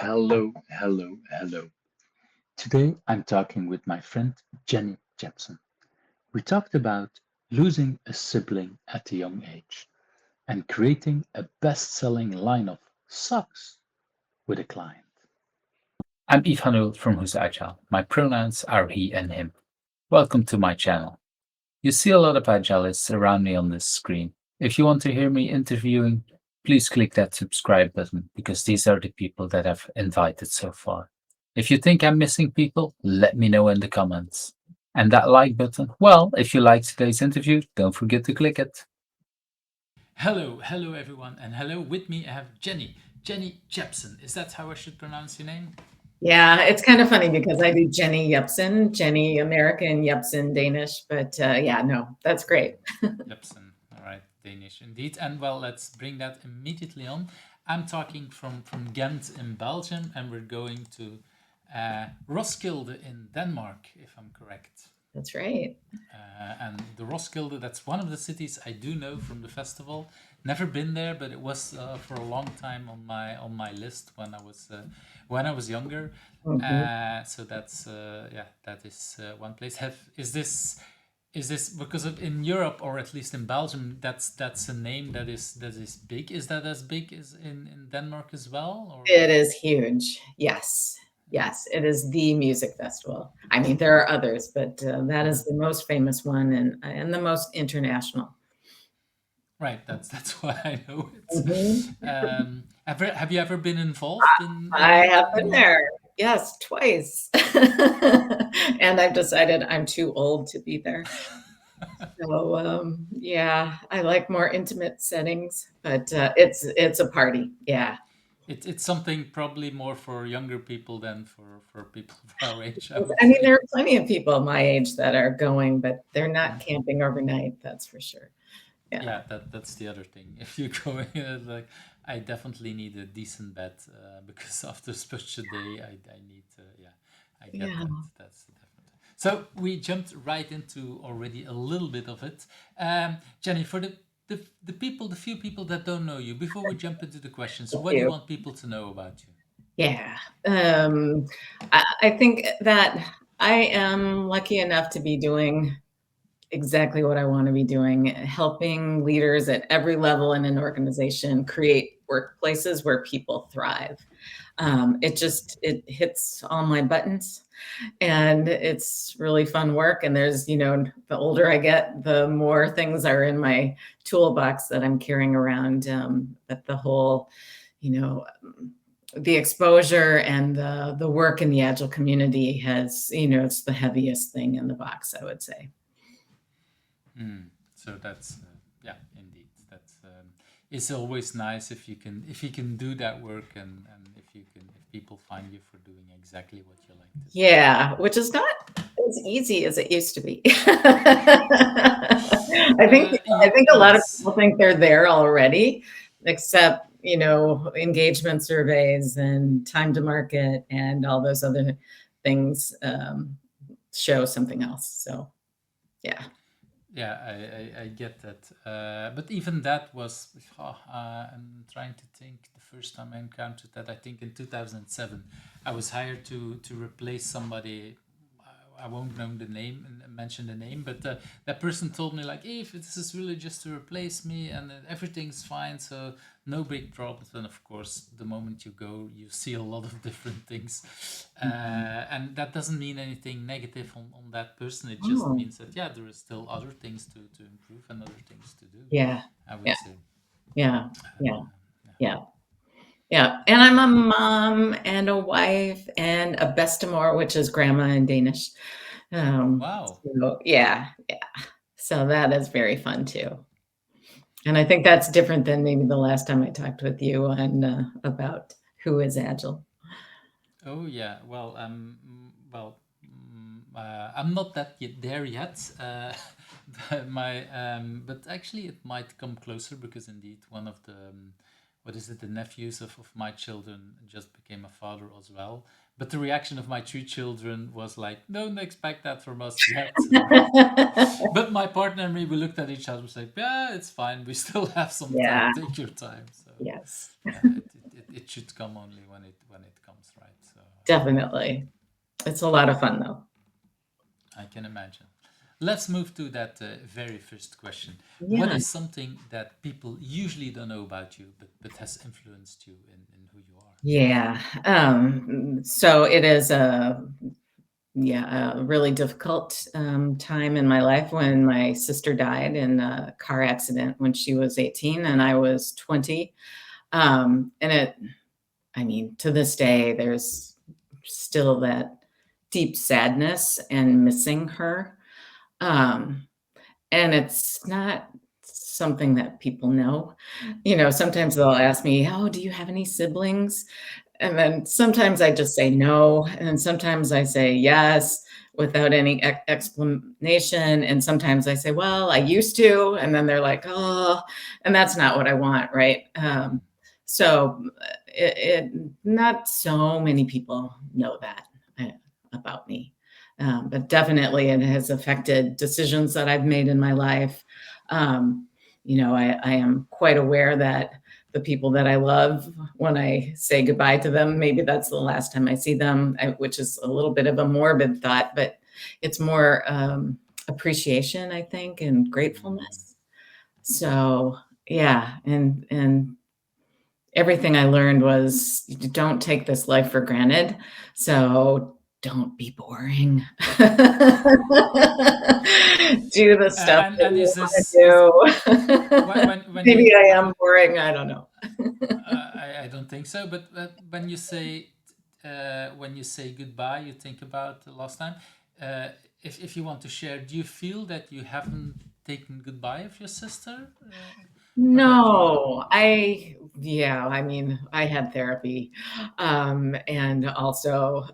Hello, hello, hello. Today I'm talking with my friend Jenni Jepsen. We talked about losing a sibling at a young age and creating a best selling line of socks with a client. I'm Ivanul from Who's Agile. My pronouns are he and him. Welcome to my channel. You see a lot of agilists around me on this screen. If you want to hear me interviewing, please click that subscribe button because these are the people that I've invited so far. If you think I'm missing people, let me know in the comments. And that like button, well, if you liked today's interview, don't forget to click it. Hello everyone, and hello with me. I have Jenni Jepsen. Is that how I should pronounce your name? Yeah, it's kind of funny because I do Jenni Jepsen, Jenny American, Jepsen Danish, but yeah, no, that's great. Jepsen. All right, Danish indeed. And well, let's bring that immediately on. I'm talking from Ghent in Belgium, and we're going to Roskilde in Denmark, if I'm correct. That's right. And the Roskilde, that's one of the cities I do know from the festival. Never been there, but it was for a long time on my list when I was younger. Mhm. So that's yeah, that is one place. Have is this because in Europe, or at least in Belgium, that's a name that is big. Is that as big as in Denmark as well? Or It is huge. Yes. Yes, it is the music festival. I mean, there are others, but that is the most famous one and the most international. right, that's why I know it. Mhm. Have you ever been involved in I have in been one? there. Yes, twice. And I've decided I'm too old to be there. So, yeah, I like more intimate settings, but it's a party. Yeah. It's something probably more for younger people than for people of our age, I would I mean, there say. are plenty of people my age that are going, but they're not Mm. camping overnight, that's for sure. Yeah. Yeah, that's the other thing. If you go in, like, I definitely need a decent bed because after such a day, I need to. Yeah, I get Yeah. that. That's definitely. So we jumped right into already a little bit of it. Jenny, for the people, the few people that don't know you, before we jump into the questions, Thank what do you you. want people to know about you? Yeah. Um, I think that I am lucky enough to be doing exactly what I want to be doing, helping leaders at every level in an organization create workplaces where people thrive. It hits all my buttons, and it's really fun work. And there's, the older I get, the more things are in my toolbox that I'm carrying around. But the whole, you know, the exposure and the work in the agile community has, it's the heaviest thing in the box, I would say. So that's yeah, indeed. That's it's always nice if you can do that work, and if people find you for doing exactly what you like to do. Yeah, which is not as easy as it used to be. I think a lot of Yes. people think they're there already, except, engagement surveys and time to market and all those other things, show something else. So, yeah. Yeah, I get that. But even that was, I'm trying to think, the first time I encountered that, I think in 2007, I was hired to replace somebody. I won't know the name and mention the name, but that person told me like, if this is really just to replace me and everything's fine, so no big problems. And of course, the moment you go, you see a lot of different things, and that doesn't mean anything negative on that person. It just Oh, means that yeah, there is still other things to improve and other things to do, yeah, I would yeah, say. yeah, yeah, Yeah. yeah, yeah. And I'm a mom and a wife and a bestemor, which is grandma in Danish. Wow. So yeah, yeah. So that is very fun too. And I think that's different than maybe the last time I talked with you on about who is agile. Oh yeah. I'm not that yet there yet. But actually, it might come closer because indeed, one of the what is it? The nephews of my children just became a father as well. But the reaction of my two children was like, "Don't expect that from us yet." So, but my partner and me, we looked at each other and was like, "Yeah, it's fine. We still have some time. Yeah. Take your time." So Yes. yeah, it should come only when it comes, right? So Definitely. It's a lot of fun though. I can imagine. Let's move to that very first question. What Yeah. is something that people usually don't know about you, but has influenced you in who you are? Yeah. So it is a really difficult time in my life when my sister died in a car accident when she was 18 and I was 20. And I mean, to this day, there's still that deep sadness and missing her. Um, and it's not something that people know. Sometimes they'll ask me, "Oh, do you have any siblings?" And then sometimes I just say no, and sometimes I say yes without any explanation, and sometimes I say, "Well, I used to," and then they're like, "Oh," and that's not what I want, right? So not so many people know that uh, about me, but definitely it has affected decisions that I've made in my life. I am quite aware that the people that I love, when I say goodbye to them, maybe that's the last time I see them, which is a little bit of a morbid thought, but it's more appreciation, I think, and Mm. gratefulness. So yeah, and everything I learned was you don't take this life for granted. So don't be boring. Do the stuff that And you is want this is to do. when you Maybe I am boring. I don't know. I don't think so, but when you say goodbye, you think about the last time. Uh, if you want to share, do you feel that you haven't taken goodbye of your sister, or that you? No, I mean, I had therapy, and also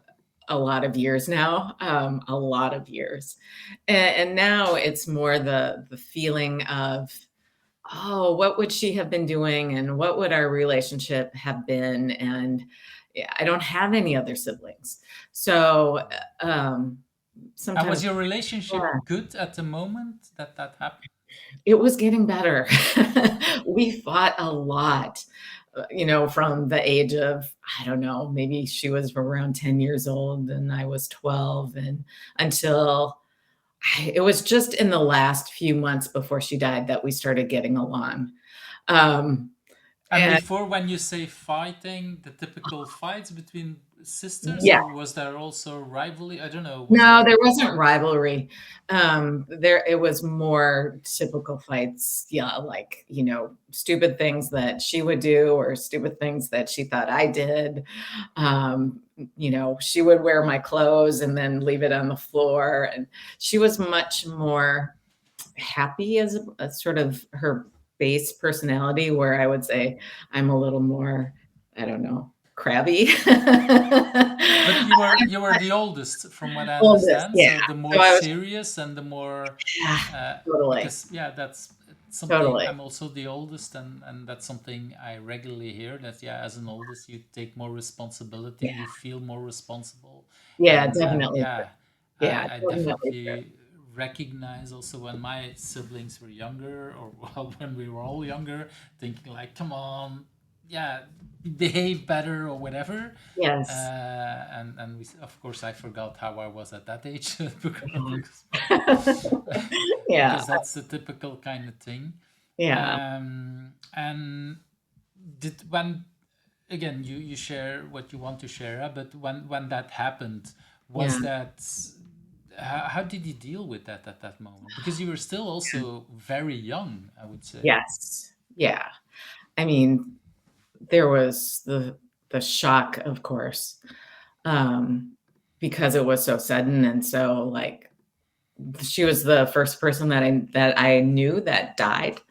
a lot of years now, a lot of years. And now it's more the feeling of, oh, what would she have been doing and what would our relationship have been? And yeah, I don't have any other siblings. So And sometimes was your yeah, relationship good at the moment that happened? it was getting better. We fought a lot, from the age of, I don't know, maybe she was around 10 years old and I was 12, and until it was just in the last few months before she died that we started getting along. Um, And and before, when you say fighting, the typical fights between sisters, yeah, or was there also rivalry? I don't know. Was no, there? there wasn't rivalry. There it was more typical fights. Yeah, like, stupid things that she would do or stupid things that she thought I did. She would wear my clothes and then leave it on the floor. And she was much more happy as a sort of her base personality, where I would say I'm a little more, I don't know, crabby. But you were the oldest, from what I Oldest, understand. yeah. So the more So I was, serious and the more, yeah, totally, because yeah, that's something. totally. I'm also the oldest, and that's something I regularly hear. That yeah, as an oldest, you take more responsibility, Yeah, you feel more responsible, yeah, and definitely yeah, true. Yeah, I definitely true. definitely recognize also when my siblings were younger, or well, when we were all younger, thinking like, come on, yeah, behave better or whatever. Yes. And of course I forgot how I was at that age because, Yeah. Yeah, because that's the typical kind of thing. yeah, And did when again you share what you want to share, but when that happened, yeah, was that how did you deal with that at that moment? Because you were still also very young, I would say. yes, yeah. I mean, there was the shock, of course, um, because it was so sudden and so, like, she was the first person that I knew that died.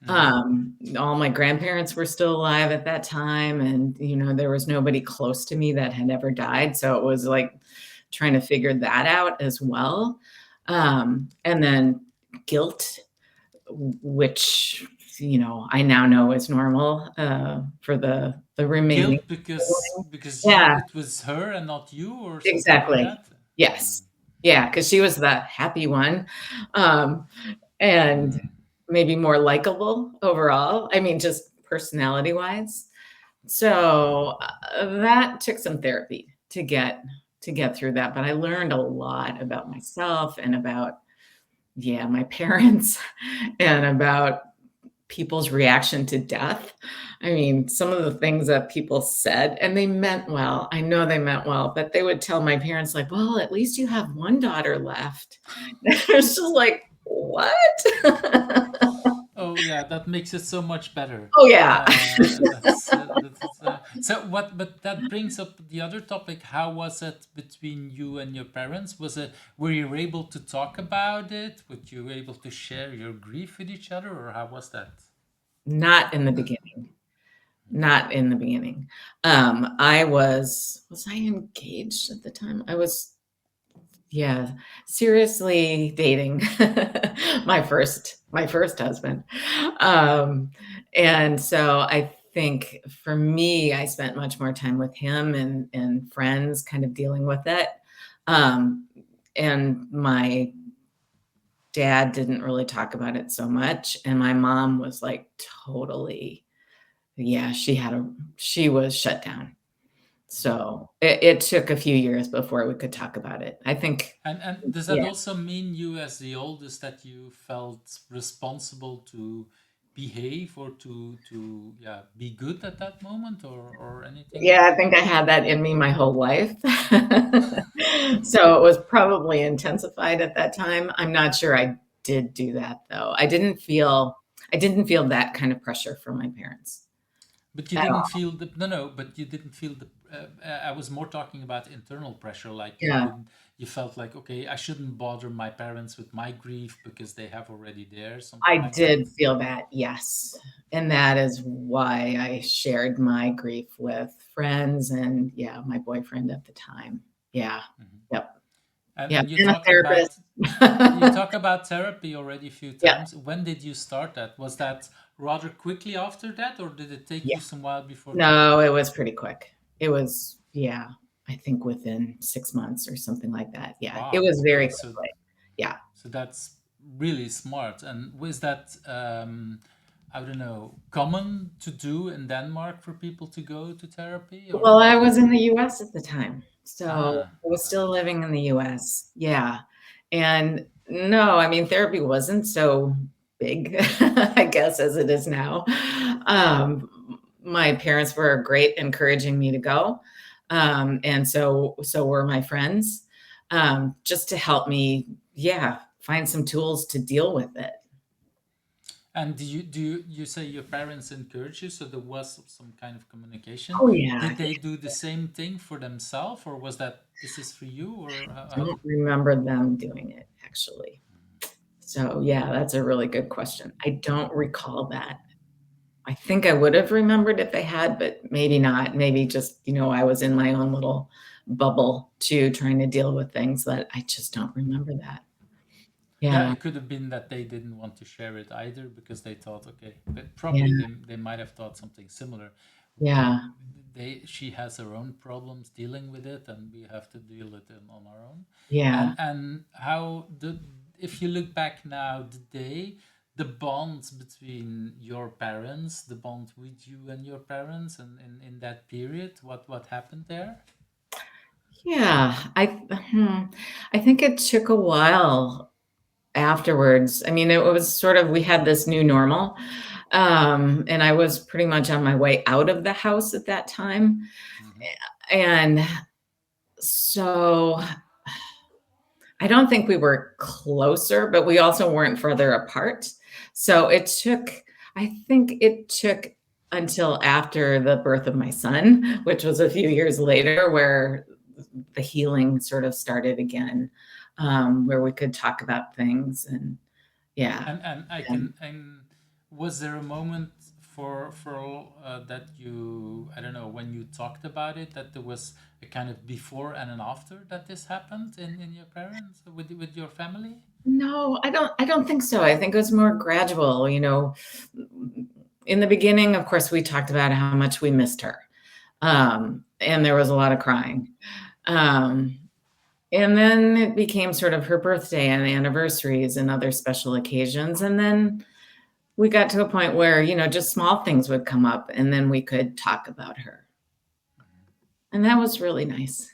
Mm. All my grandparents were still alive at that time, and, there was nobody close to me that had ever died, so it was like trying to figure that out as well. And then guilt, which, I now know is normal, for the remaining Guilt because you yeah, it was her and not you, or something like exactly. that. Yes. Yeah, because she was the happy one, um, and Mm. maybe more likable overall. I mean, just personality-wise. So that took some therapy to get through that. But I learned a lot about myself and about, yeah, my parents and about people's reaction to death. I mean, some of the things that people said, and they meant well. I know they meant well, but they would tell my parents, like, well, at least you have one daughter left. It's just like, what? Oh yeah, that makes it so much better. Oh, yeah. So what? But that brings up the other topic. How was it between you and your parents? Were you able to talk about it? Were you able to share your grief with each other, or how was that? Not in the beginning. Not in the beginning. I was I engaged at the time? I was, yeah, seriously dating my first husband. Um, and so I think for me, I spent much more time with him and friends kind of dealing with it. Um, and my dad didn't really talk about it so much. And my mom was like totally, yeah, she was shut down. So it took a few years before we could talk about it. I think, And does that yeah. also mean you, as the oldest, that you felt responsible to behave or to yeah be good at that moment, or anything Yeah, like I that? think I had that in me my whole life. So it was probably intensified at that time. I'm not sure I did do that though. I didn't feel that kind of pressure from my parents But you at didn't all. feel the no no. But you didn't feel the. I was more talking about internal pressure. Like you Yeah, didn't. You felt like, okay, I shouldn't bother my parents with my grief because they have already theirs. Something I like that. did feel that, yes. And that is why I shared my grief with friends and, yeah, my boyfriend at the time. Yeah. Mhm. Yep. Yeah, And you and a talked therapist. about you talk about therapy already a few Yeah, times. When did you start that? Was that rather quickly after that, or did it take yeah. you some while before that? No, it was pretty quick. It was, yeah, I think within 6 months or something like that. Yeah, it Wow. was very Okay. So quickly. Yeah. so that's really smart. And was that I don't know, common to do in Denmark for people to go to therapy, Well, or I did was in the US at the time, so ah I was okay. still living in the US. Yeah. And no, I mean, therapy wasn't so big, I guess, as it is now. My parents were great encouraging me to go. And so were my friends, just to help me, yeah, find some tools to deal with it. And you say your parents encourage you, so there was some kind of communication. Oh, yeah. Did they do the same thing for themselves, or was that this is for you, or I how don't did? remember them doing it, actually. So, yeah, that's a really good question. I don't recall that. I think I would have remembered if they had, but maybe not. Maybe just, I was in my own little bubble too, trying to deal with things that I just don't remember that. Yeah, Yeah, it could have been that they didn't want to share it either because they thought, okay, but yeah, probably they might have thought something similar. yeah, She has her own problems dealing with it, and we have to deal with it on our own. yeah. And how the if you look back now, the bonds between your parents, the bond with you and your parents, and in that period, what happened there? Yeah, I think it took a while afterwards. I mean, it was sort of we had this new normal, and I was pretty much on my way out of the house at that time, Hmm. and so I don't think we were closer, but we also weren't further apart. So I think it took until after the birth of my son, which was a few years later, where the healing sort of started again, where we could talk about things. And yeah, And I and can and was there a moment for that you, I don't know, when you talked about it, that there was a kind of before and an after that this happened in your parents with your family? no, I don't think so. I think it was more gradual, in the beginning, of course, we talked about how much we missed her. And there was a lot of crying. Um, and then it became sort of her birthday and anniversaries and other special occasions. And then we got to a point where, just small things would come up and then we could talk about her. And that was really nice.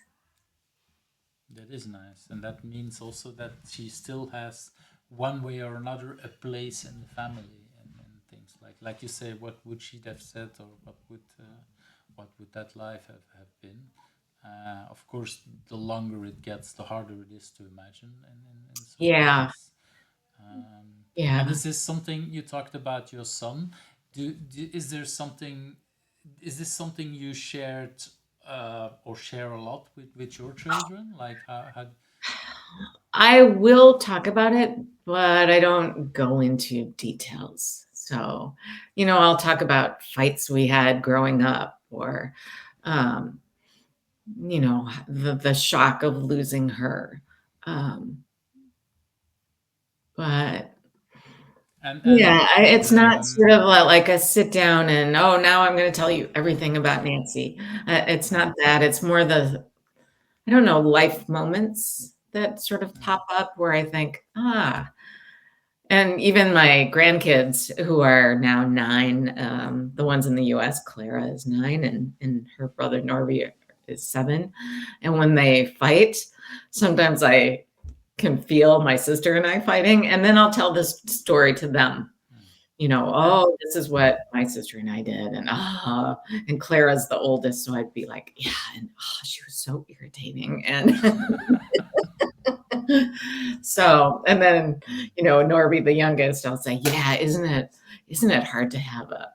That is nice, and that means also that she still has, one way or another, a place in the family, and things like you say, what would she have said, or what would that life have been? Of course, the longer it gets, the harder it is to imagine, in some Yeah. ways. And Yeah. is this something you talked about your son? Is there something? Is this something you shared, or share a lot with your children? Like how I will talk about it, but I don't go into details. So, I'll talk about fights we had growing up or, um, the shock of losing her. Um, but and yeah, it's not um, sort of like a sit down and, oh, now I'm going to tell you everything about Nancy. It's not that. It's more I don't know, life moments that sort of pop up where I think, and even my grandkids who are now 9, the ones in the US, Clara is 9 and her brother Norby is 7. And when they fight, sometimes I can feel my sister and I fighting, and then I'll tell this story to them. and "Oh, this is what my sister and I did," and Clara's the oldest, so I'd be like, "Yeah, and she was so irritating," and so, and then, Norby, the youngest, I'll say, "Yeah, isn't it hard to have a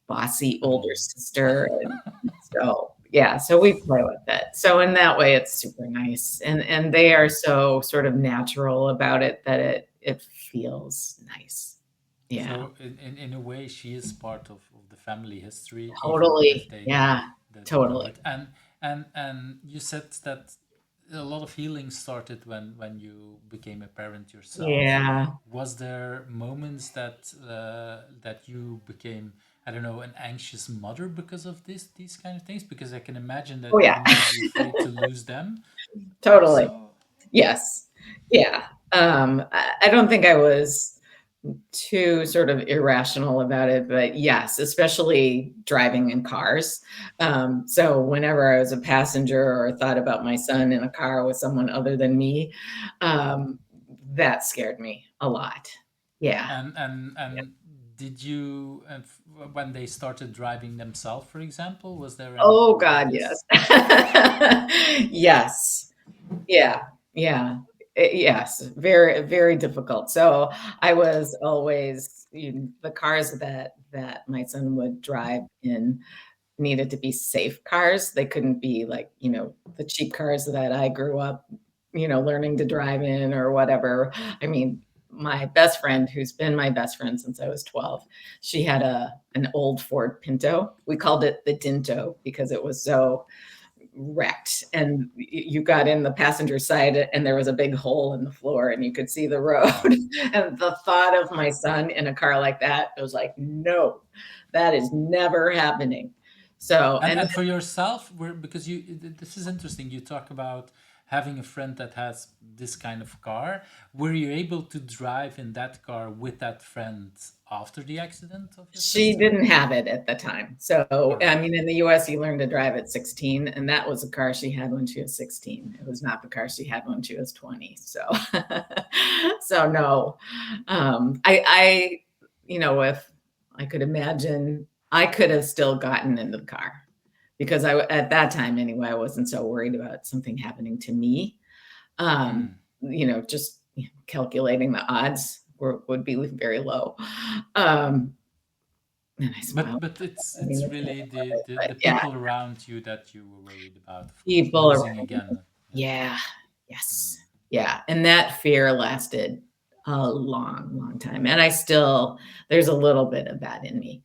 bossy older sister?" And so, yeah, so we play with it. So in that way, it's super nice, and they are so sort of natural about it that it feels nice. Yeah, so in a way, she is part of the family history, even if totally. they Yeah, don't know totally. it. And you said that a lot of healing started when you became a parent yourself. Yeah. Was there moments that you became, I don't know, an anxious mother because of these kind of things? Because I can imagine Oh, that yeah, you might be afraid to lose them. totally. So Yes. Yeah. I don't think I was too sort of irrational about it, but yes, especially driving in cars. So whenever I was a passenger or thought about my son in a car with someone other than me, um, that scared me a lot. Yeah. and did you, when they started driving themselves, for example, was there Oh anything like God, yes. this? Yes. Yeah, yeah. Yes, very, very difficult. So I was always the cars that my son would drive in needed to be safe cars. They couldn't be like, the cheap cars that I grew up, learning to drive in or whatever. I mean, my best friend, who's been my best friend since I was 12, she had an old Ford Pinto. We called it the Dinto because it was so wrecked, and you got in the passenger side and there was a big hole in the floor and you could see the road. Wow. And the thought of my son in a car like that, it was like, no, that is never happening. So, and And for yourself, where, because this is interesting. You talk about having a friend that has this kind of car. Were you able to drive in that car with that friend after the accident of your she sister? didn't have it at the time. So, All I right. mean, in the US, you learn to drive at 16, and that was a car she had when she was 16. It was not the car she had when she was 20. So, so no. If I could imagine, I could have still gotten into the car because at that time anyway, I wasn't so worried about something happening to me. Um, Mm. just calculating the odds would be very low. Um, and I smiled. But I mean, it's it's not really funny, the but yeah, people around you that you were worried about, of course. people Losing around me. again. Yeah. Yeah, yes, Mm. yeah, and that fear lasted a long, long time, and there's a little bit of that in me.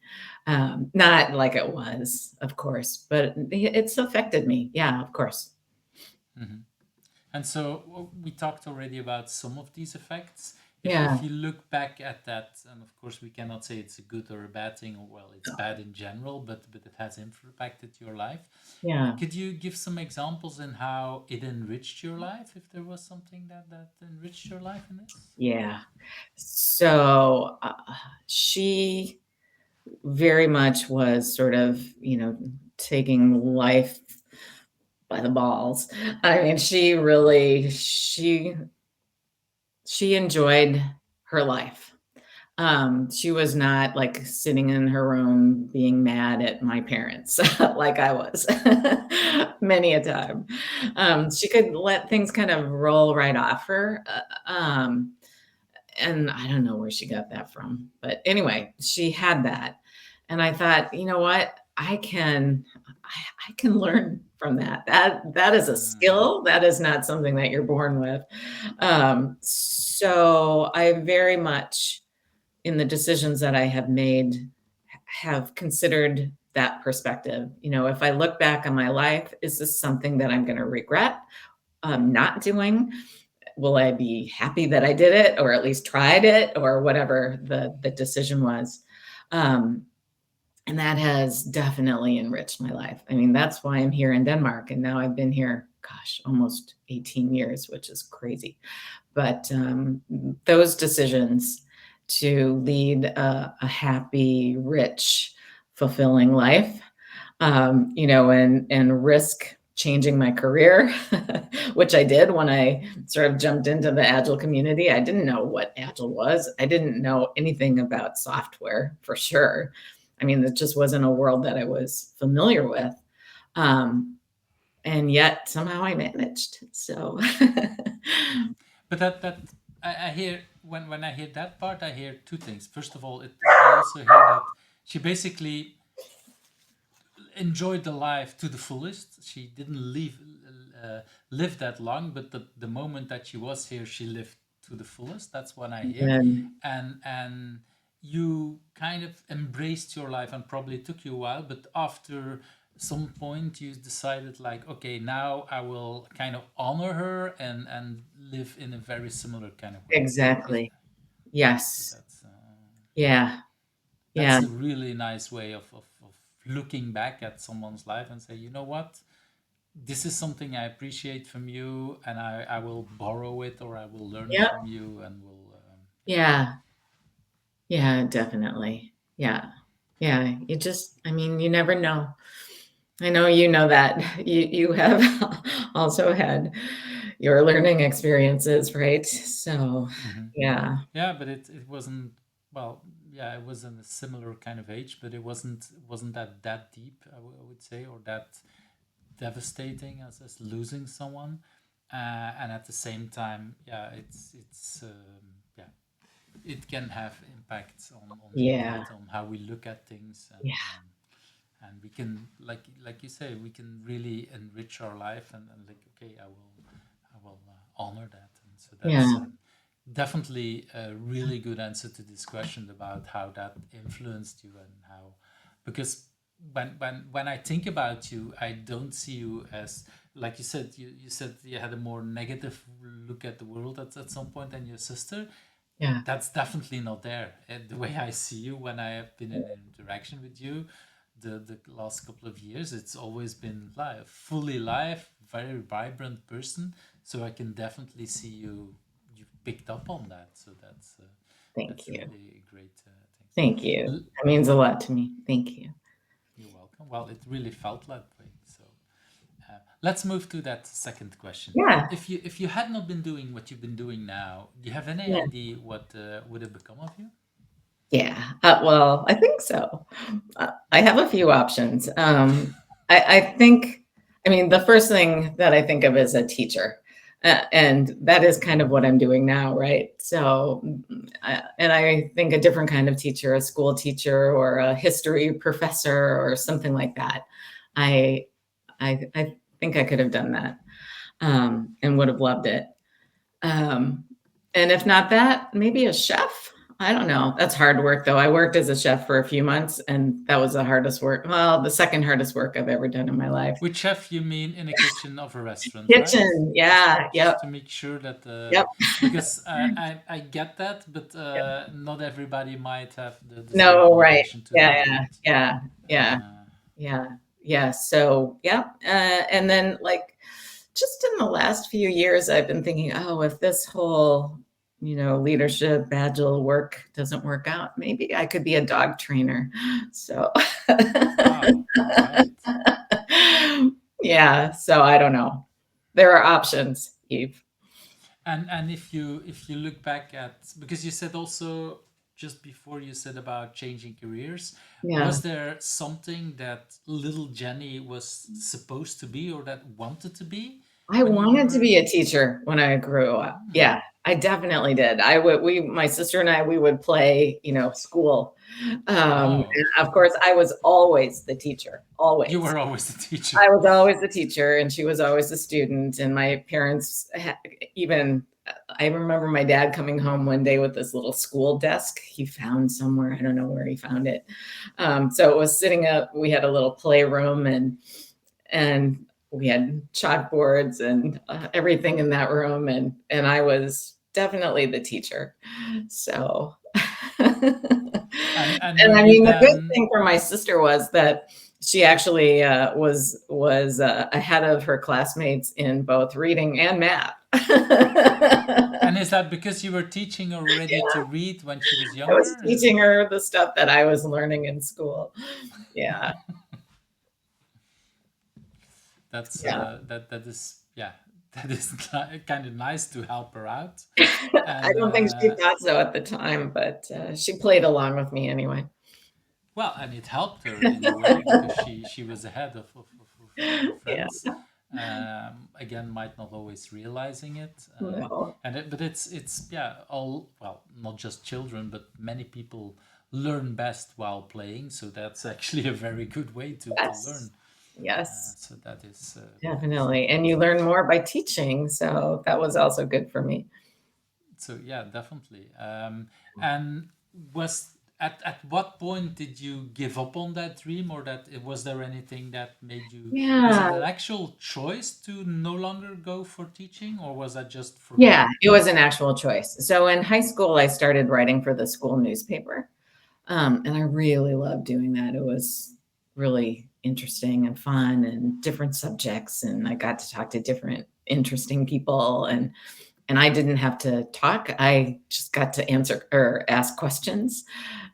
Not like it was, of course, but it's affected me. Yeah, of course. Mhm. And so we talked already about some of these effects. If you look back at that, and of course we cannot say it's a good or a bad thing, or well, it's bad in general, but it has impacted your life. Yeah. Could you give some examples in how it enriched your life, if there was something that enriched your life in this? Yeah. So she very much was sort of, taking life by the balls. I mean, she enjoyed her life. She was not like sitting in her room being mad at my parents like I was many a time. She could let things kind of roll right off her. And I don't know where she got that from, but anyway, she had that. And I thought, you know what? I can learn from that. That is a skill. That is not something that you're born with. So I very much, in the decisions that I have made, have considered that perspective. If I look back on my life, is this something that I'm going to regret not doing? Will I be happy that I did it, or at least tried it, or whatever the decision was? And that has definitely enriched my life. I mean, that's why I'm here in Denmark. And now I've been here, gosh, almost 18 years, which is crazy. But those decisions to lead a happy, rich, fulfilling life, and risk changing my career, which I did when I sort of jumped into the Agile community. I didn't know what Agile was. I didn't know anything about software for sure. I mean, it just wasn't a world that I was familiar with. And yet somehow I managed. So, But that I hear when I hear that part, I hear two things. First of all, I also hear that she basically enjoyed the life to the fullest. She didn't live that long, but the moment that she was here, she lived to the fullest. That's what I hear. and And you kind of embraced your life, and probably took you a while, but after some point you decided, like, okay, now I will kind of honor her and live in a very similar kind of way. exactly. So Yes. Yeah. Yeah. that's a really nice way of looking back at someone's life and say, you know what, this is something I appreciate from you, and I will borrow it, or I will learn Yep. from you, and will Yeah. Yeah, definitely. Yeah. Yeah. I mean, you never know. I know you know that. You have also had your learning experiences, right? So, Mhm. yeah. Yeah, but it wasn't, well, yeah, it was in a similar kind of age, but it wasn't that deep, I would say, or that devastating as losing someone. And at the same time, yeah, it's yeah, it can have impacts on Yeah. indeed on how we look at things, Yeah. and we can, like you say, we can really enrich our life, and like, okay, I will honor that. And so Yeah. that's definitely a really good answer to this question about how that influenced you, and how, because when I think about you, I don't see you as, like you said, you said you had a more negative look at the world at some point than your sister. Yeah. That's definitely not there. And the way I see you when I have been in interaction with you, the last couple of years, it's always been live, fully live, very vibrant person. So I can definitely see you picked up on that. So Thank that's you. really a great thing. Thank you. L- That means a lot to me. Thank you. You're welcome. Well, it really felt that way. So let's move to that second question. Yeah. If you had not been doing what you've been doing now, do you have any Yeah. idea what would have become of you? Yeah. Well, I think so. I have a few options. I think, I mean, the first thing that I think of is a teacher. And that is kind of what I'm doing now, right? So, and I think a different kind of teacher, a school teacher or a history professor or something like that. I, I think I could have done that, and would have loved it. Um, and if not that, maybe a chef. I don't know. That's hard work, though. I worked as a chef for a few months, and that was the hardest work. Well, the second hardest work I've ever done in my life. With chef, you mean in a kitchen of a restaurant, right? Kitchen, yeah, Just yep, to make sure that yep, because I get that, but yep. not everybody might have the same No, right. connotation to Yeah, that, yeah, right? yeah, yeah, Uh, yeah, yeah. So, yeah. And then, like, just in the last few years, I've been thinking, oh, if this whole, leadership, agile work doesn't work out, maybe I could be a dog trainer. So, wow, all right. yeah. So I don't know. There are options, Eve. And if you look back at, because you said also just before, you said about changing careers, Yeah. was there something that little Jenny was supposed to be or that wanted to be I when you wanted to were? be a teacher when I grew up. Hmm. Yeah, I definitely did. My sister and I, we would play, school. Oh, And of course, I was always the teacher, you always. were always the I teacher. was always the teacher, and she was always the student. And my parents, even, I remember my dad coming home one day with this little school desk he found somewhere. I don't know where he found it. So it was sitting up. We had a little playroom, and we had chalkboards and everything in that room, and I was definitely the teacher. So, And and were I you mean, the good then? thing for my sister was that she actually was ahead of her classmates in both reading and math. And is that because you were teaching already to read when she was I was younger? teaching her the stuff that I was learning in school. Yeah, That's yeah. that is, yeah, that is kind of nice to help her out. I And don't think she thought so at the time, but she played along with me anyway. well, and it helped her in a way because she was ahead of her Yeah, friends. Again, might not always realizing it, no, but it's yeah, all, well, not just children, but many people learn best while playing. So that's actually a very good way to yes, learn. yes, So that is definitely. And you learn more by teaching, so that was also good for me. so yeah, definitely. And was at what point did you give up on that dream, or that was there anything that made you? Was Yeah, it an actual choice to no longer go for teaching, or was that just yeah, forgotten? it was an actual choice. So in high school, I started writing for the school newspaper. And I really loved doing that. It was really interesting and fun and different subjects. And I got to talk to different interesting people, and I didn't have to talk. I just got to answer or ask questions.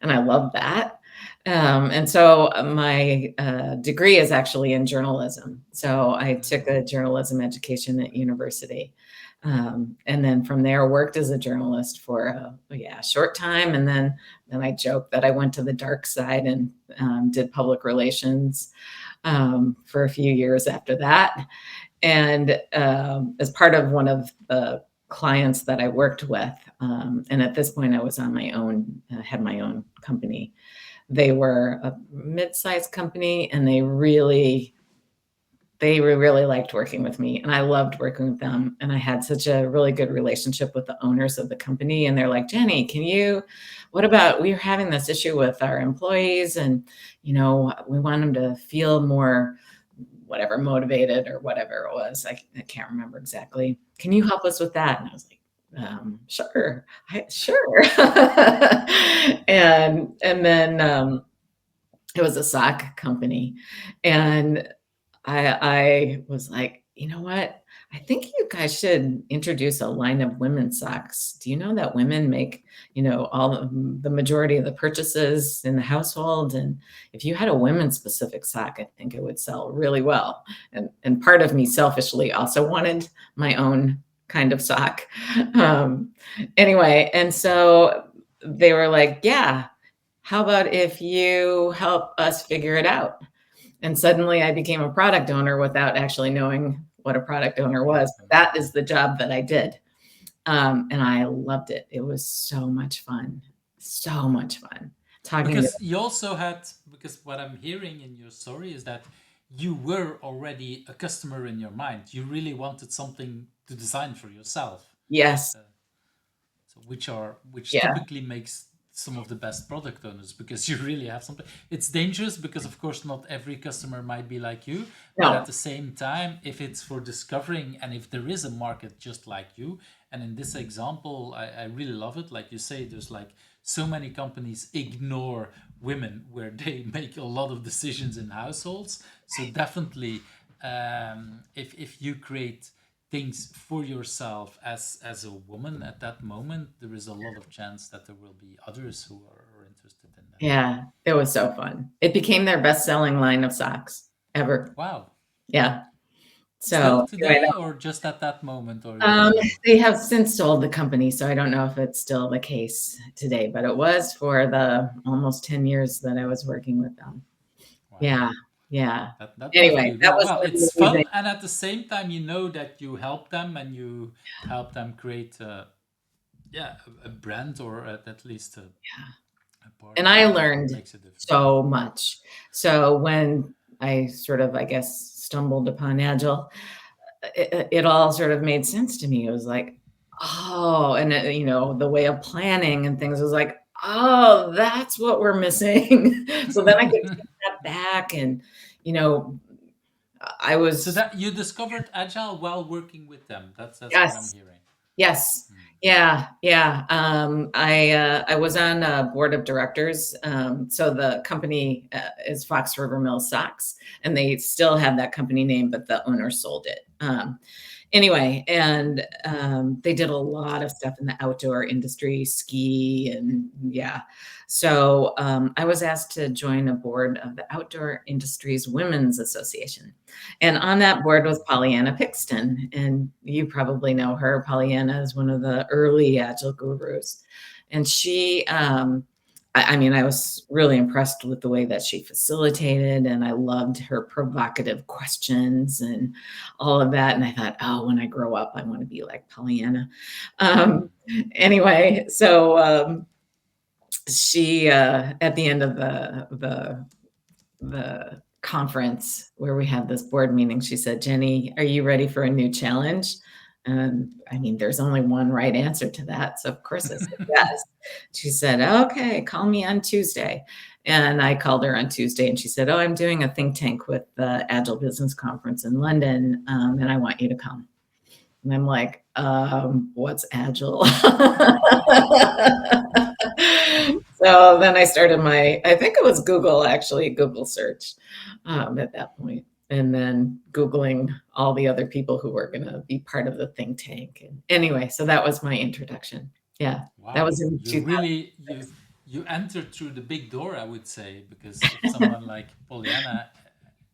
And I loved that. And so my degree is actually in journalism. So I took Mm. a journalism education at university. And then from there worked as a journalist for a short time. And then I joked that I went to the dark side and did public relations for a few years after that. And as part of one of the clients that I worked with, and at this point I was on my own, had my own company. They were a mid-sized company, and they really liked working with me, and I loved working with them. And I had such a really good relationship with the owners of the company. And they're like, Jenny, what about, we're having this issue with our employees, and, we want them to feel more, whatever, motivated or whatever it was. I can't remember exactly. Can you help us with that? And I was like, sure, sure. And then it was a sock company, and I was like, you know what? I think you guys should introduce a line of women's socks. Do you know that women make, all of the majority of the purchases in the household? And if you had a women's specific sock, I think it would sell really well. And part of me selfishly also wanted my own kind of sock. Um, anyway, and so they were like, yeah, how about if you help us figure it out? And suddenly I became a product owner without actually knowing what a product owner was. That is the job that I did. And I loved it. It was so much fun. So much fun. Talking to, Because you also had, because what I'm hearing in your story is that you were already a customer in your mind. You really wanted something to design for yourself. yes, So which yeah, typically makes some of the best product owners because you really have something. It's dangerous because, of course, not every customer might be like you, but at No. the same time, if it's for discovering and if there is a market just like you, and in this example, I really love it. Like you say, there's like so many companies ignore women where they make a lot of decisions in households. So definitely, if you create things for yourself as a woman at that moment, there is a lot of chance that there will be others who are interested in that. Yeah, it was so fun. It became their best-selling line of socks ever. Wow. Yeah. Still So anyway, today, or just at that moment, or you don't know? they have since sold the company, so I don't know if it's still the case today, but it was for the almost 10 years that I was working with them. Wow. Yeah, yeah. That must Anyway, be that really was well. It's amazing. fun, and at the same time, you know that you help them and you help them create, a brand or at least a And partner I that learned makes a difference. so much. So when I sort of, I guess, stumbled upon Agile, it all sort of made sense to me. It was like, oh, and the way of planning and things was like, oh, that's what we're missing. So then I could take that back, and you know, I So was that you discovered agile while working with them. That's what I'm yes, hearing. yes, Mm. yeah, yeah. I was on a board of directors. So the company is Fox River Mill Socks, and they still have that company name, but the owner sold it. Anyway, and they did a lot of stuff in the outdoor industry, ski, and yeah. So I was asked to join a board of the Outdoor Industries Women's Association, and on that board was Polyanna Pixton, and you probably know her. Polyanna is one of the early agile gurus, and she I mean, I was really impressed with the way that she facilitated, and I loved her provocative questions and all of that. And I thought, oh, when I grow up, I want to be like Pollyanna. Anyway, so she at the end of the conference where we had this board meeting, she said, Jenny, are you ready for a new challenge? And I mean, there's only one right answer to that. So of course I said yes. She said, okay, call me on Tuesday. And I called her on Tuesday, and she said, oh, I'm doing a think tank with the Agile Business Conference in London, and I want you to come. And I'm like, what's Agile? So then I started I think it was Google, actually, Google search at that point. And then Googling all the other people who were going to be part of the think tank. And anyway, so that was my introduction. Yeah, that Wow, was in you 2000. really you entered through the big door, I would say, because if someone like Pollyanna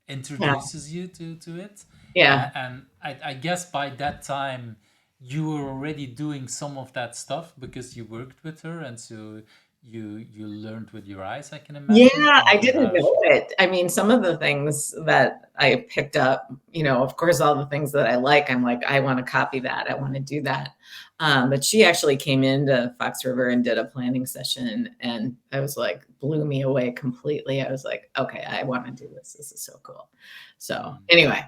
Yeah, introduces you to it, yeah. and I guess by that time you were already doing some of that stuff because you worked with her, and so you learned with your eyes, I can imagine, Yeah, I on didn't how know she. it. I mean, some of the things that I picked up, of course, all the things that I like, I'm like, I want to copy that. I want to do that. But she actually came into Fox River and did a planning session, and I was like, blew me away completely. I was like, okay, I want to do this. This is so cool. So Mm. anyway,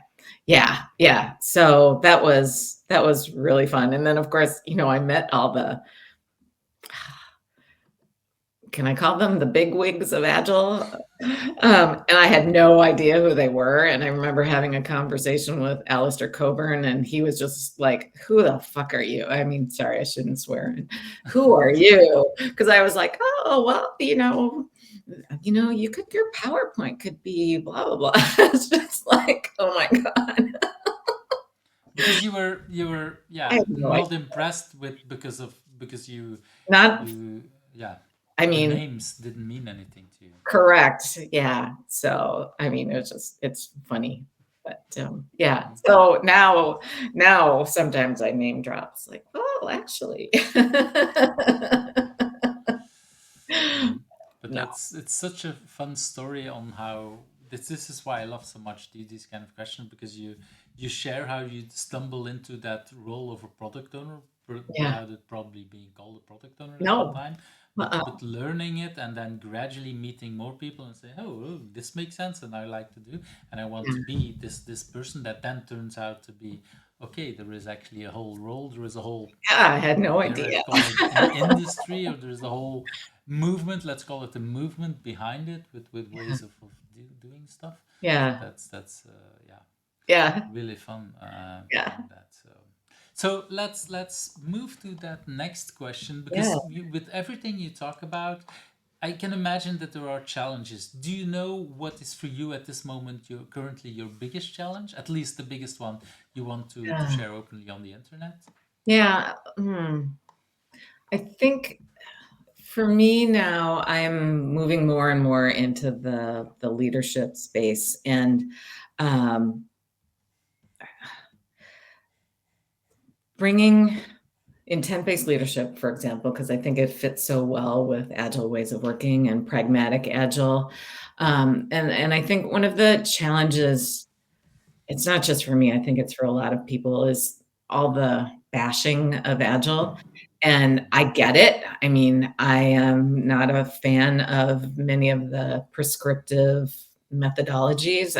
yeah, yeah. So that was really fun. And then of course, I met all the, can I call them the big wigs of Agile? And I had no idea who they were. And I remember having a conversation with Alistair Coburn, and he was just like, who the fuck are you? I mean, sorry, I shouldn't swear. Who are you? Because I was like, oh, well, your PowerPoint could be blah, blah, blah. It's just like, oh my God. Because you were I yeah have no idea. not impressed with because Not, you yeah I the mean, names didn't mean anything to you. correct. Yeah. So, I mean, it's funny. But yeah. Mhm. So now sometimes I name drops like, oh, actually. Mhm. But No. it's such a fun story on how this is why I love so much these kind of questions, because you share how you stumble into that role of a product owner Yeah. without it probably being called a product owner at that No. time, Uh-uh. but learning it and then gradually meeting more people and say, oh, this makes sense and I like to do, and I want Yeah. to be this person that then turns out to be, okay, there is actually a whole role, there is a whole, Yeah, I had no dare I idea. call it, an industry, or there's a whole movement, let's call it the movement behind it, with Yeah. ways of doing stuff. So Yeah. that's yeah, Yeah. really fun Yeah. behind that. So let's move to that next question, Yeah. because with everything you talk about, I can imagine that there are challenges. Do you know what is for you at this moment currently your biggest challenge? At least the biggest one you want to Yeah. share openly on the internet? Yeah. I think for me now, I'm moving more and more into the leadership space, and um, bringing intent-based leadership, for example, because I think it fits so well with agile ways of working and pragmatic agile. And I think one of the challenges, it's not just for me, I think it's for a lot of people, is all the bashing of agile. And I get it. I mean, I am not a fan of many of the prescriptive methodologies.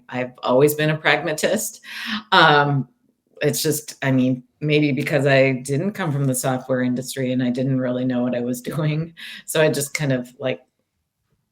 I've always been a pragmatist. Um, it's just, I mean, maybe because I didn't come from the software industry and I didn't really know what I was doing. So I just kind of like,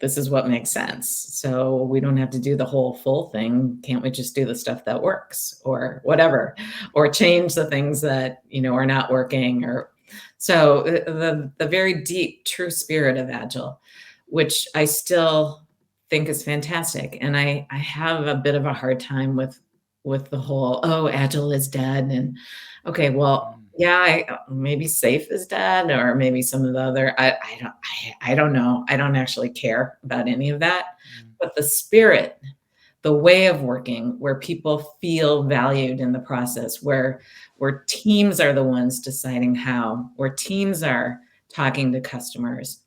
this is what makes sense. So we don't have to do the whole full thing. Can't we just do the stuff that works or whatever, or change the things that, are not working? Or so the very deep, true spirit of agile, which I still think is fantastic. And I have a bit of a hard time with the whole, oh, agile is dead. And okay, well, yeah, maybe safe is dead, or maybe some of the other. I don't know. I don't actually care about any of that. But the spirit, the way of working, where people feel valued in the process, where teams are the ones deciding how, where teams are talking to customers,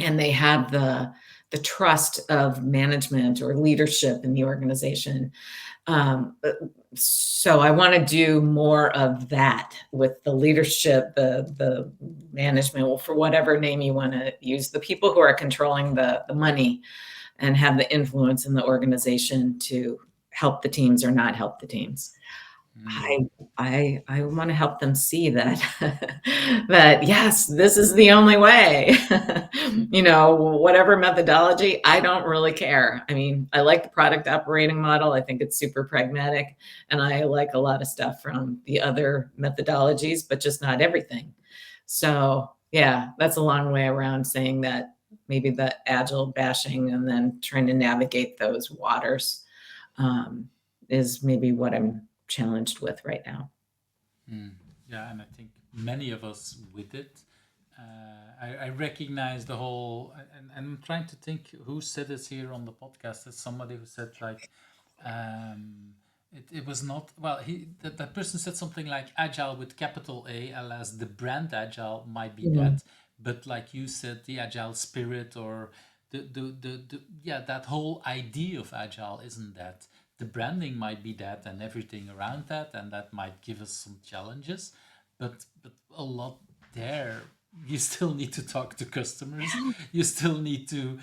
and they have the trust of management or leadership in the organization. So I want to do more of that with the leadership, the management, well, for whatever name you want to use, the people who are controlling the money and have the influence in the organization to help the teams or not help the teams. I want to help them see that that yes, this is the only way. Whatever methodology, I don't really care. I mean, I like the product operating model. I think it's super pragmatic, and I like a lot of stuff from the other methodologies, but just not everything. So yeah, that's a long way around saying that maybe the agile bashing and then trying to navigate those waters is maybe what I'm challenged with right now. Yeah, and I think many of us with it. I recognize the whole, and I'm trying to think who said this here on the podcast. There's somebody who said like, it was not, well, that person said something like agile with capital A, alas the brand agile might be that, but like you said, the agile spirit, or yeah, that whole idea of agile isn't that. The branding might be that, and everything around that, and that might give us some challenges, but a lot there. You still need to talk to customers. You still need to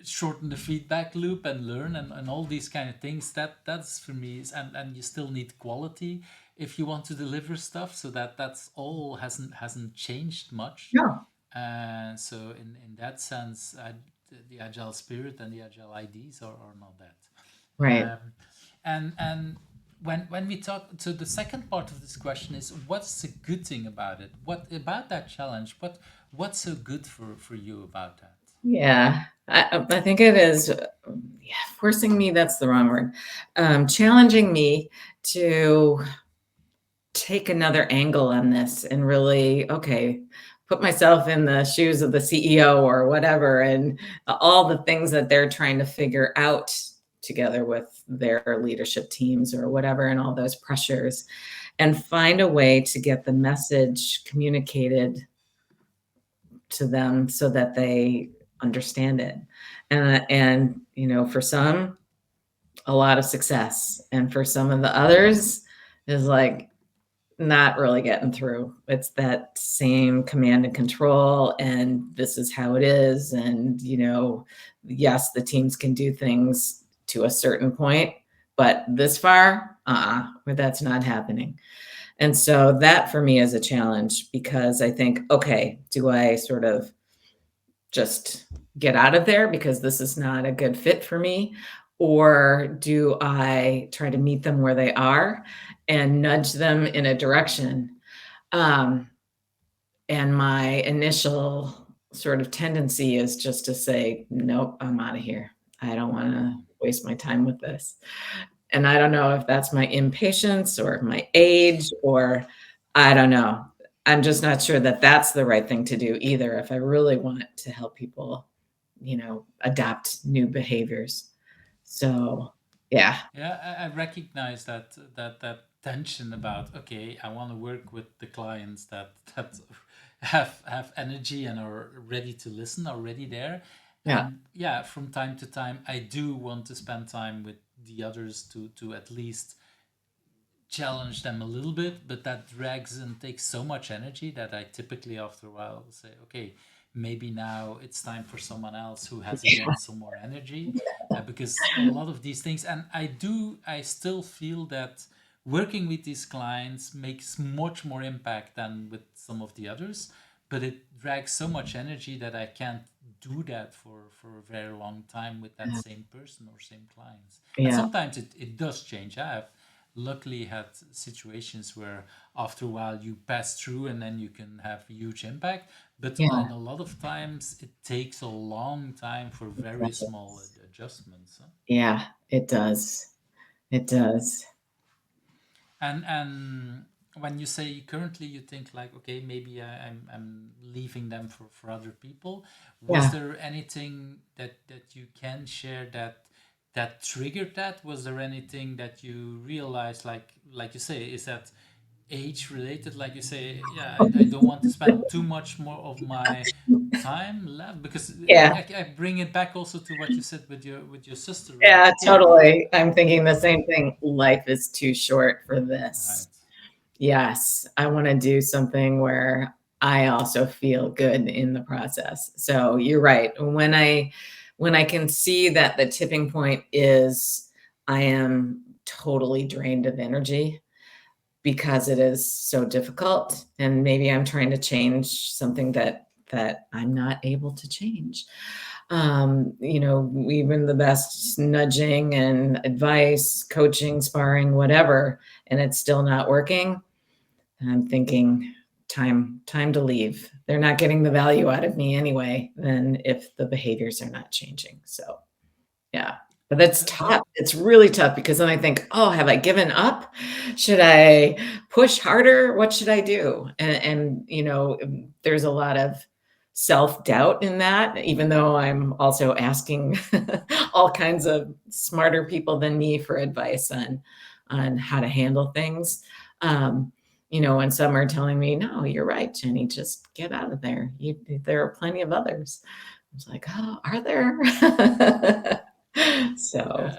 shorten the feedback loop and learn, and all these kind of things. That's for me and you still need quality if you want to deliver stuff. So that's all hasn't changed much. No. So in that sense, the agile spirit and the agile IDs are not that. Right. And when we talk, so the second part of this question is, what's the good thing about it? What about that challenge? What's so good for you about that? Yeah, I think it is, forcing me, that's the wrong word. Challenging me to take another angle on this and really, okay, put myself in the shoes of the CEO or whatever, and all the things that they're trying to figure out together with their leadership teams or whatever, and all those pressures, and find a way to get the message communicated to them so that they understand it. And for some, a lot of success, and for some of the others is like not really getting through. It's that same command and control, and this is how it is. And yes, the teams can do things to a certain point, but this far, where that's not happening. And so that for me is a challenge, because I think, okay, do I sort of just get out of there because this is not a good fit for me? Or do I try to meet them where they are and nudge them in a direction? Um, and my initial sort of tendency is just to say, nope, I'm out of here. I don't want to waste my time with this. And I don't know if that's my impatience or my age, or I don't know. I'm just not sure that that's the right thing to do either if I really want to help people, adapt new behaviors. So, yeah. Yeah, I recognize that tension about, okay, I want to work with the clients that have energy and are ready to listen, already there. Yeah. And yeah, from time to time I do want to spend time with the others to at least challenge them a little bit, but that drags and takes so much energy that I typically after a while say, okay, maybe now it's time for someone else who has again some more energy, because a lot of these things, and I still feel that working with these clients makes much more impact than with some of the others, but it drags so much energy that I can't do that for a very long time with that Yeah. same person or same clients. And Yeah. sometimes it does change. I have luckily had situations where after a while you pass through and then you can have huge impact, but Yeah. in a lot of times it takes a long time for very It small does. adjustments, huh? Yeah, it does. It does. And when you say currently you think like, okay, maybe I'm leaving them for other people, was Yeah. there anything that you can share that triggered that? Was there anything that you realized, like you say, is that age related? Like you say, yeah, I don't want to spend too much more of my time left, because Yeah. I bring it back also to what you said with your sister, like, Yeah, okay, totally. I'm thinking the same thing. Life is too short for this. right, Yes, I wanna do something where I also feel good in the process. So you're right. When I can see that the tipping point is I am totally drained of energy because it is so difficult, and maybe I'm trying to change something that I'm not able to change. Even the best nudging and advice, coaching, sparring, whatever, and it's still not working. And I'm thinking, time to leave. They're not getting the value out of me anyway, then if the behaviors are not changing. So, yeah. But that's but tough. It's really tough because then I think, "Oh, have I given up? Should I push harder? What should I do?" And there's a lot of self-doubt in that, even though I'm also asking all kinds of smarter people than me for advice on how to handle things. And some are telling me, "No, you're right, Jenny, just get out of there. There are plenty of others." I was like, "Oh, are there?" So,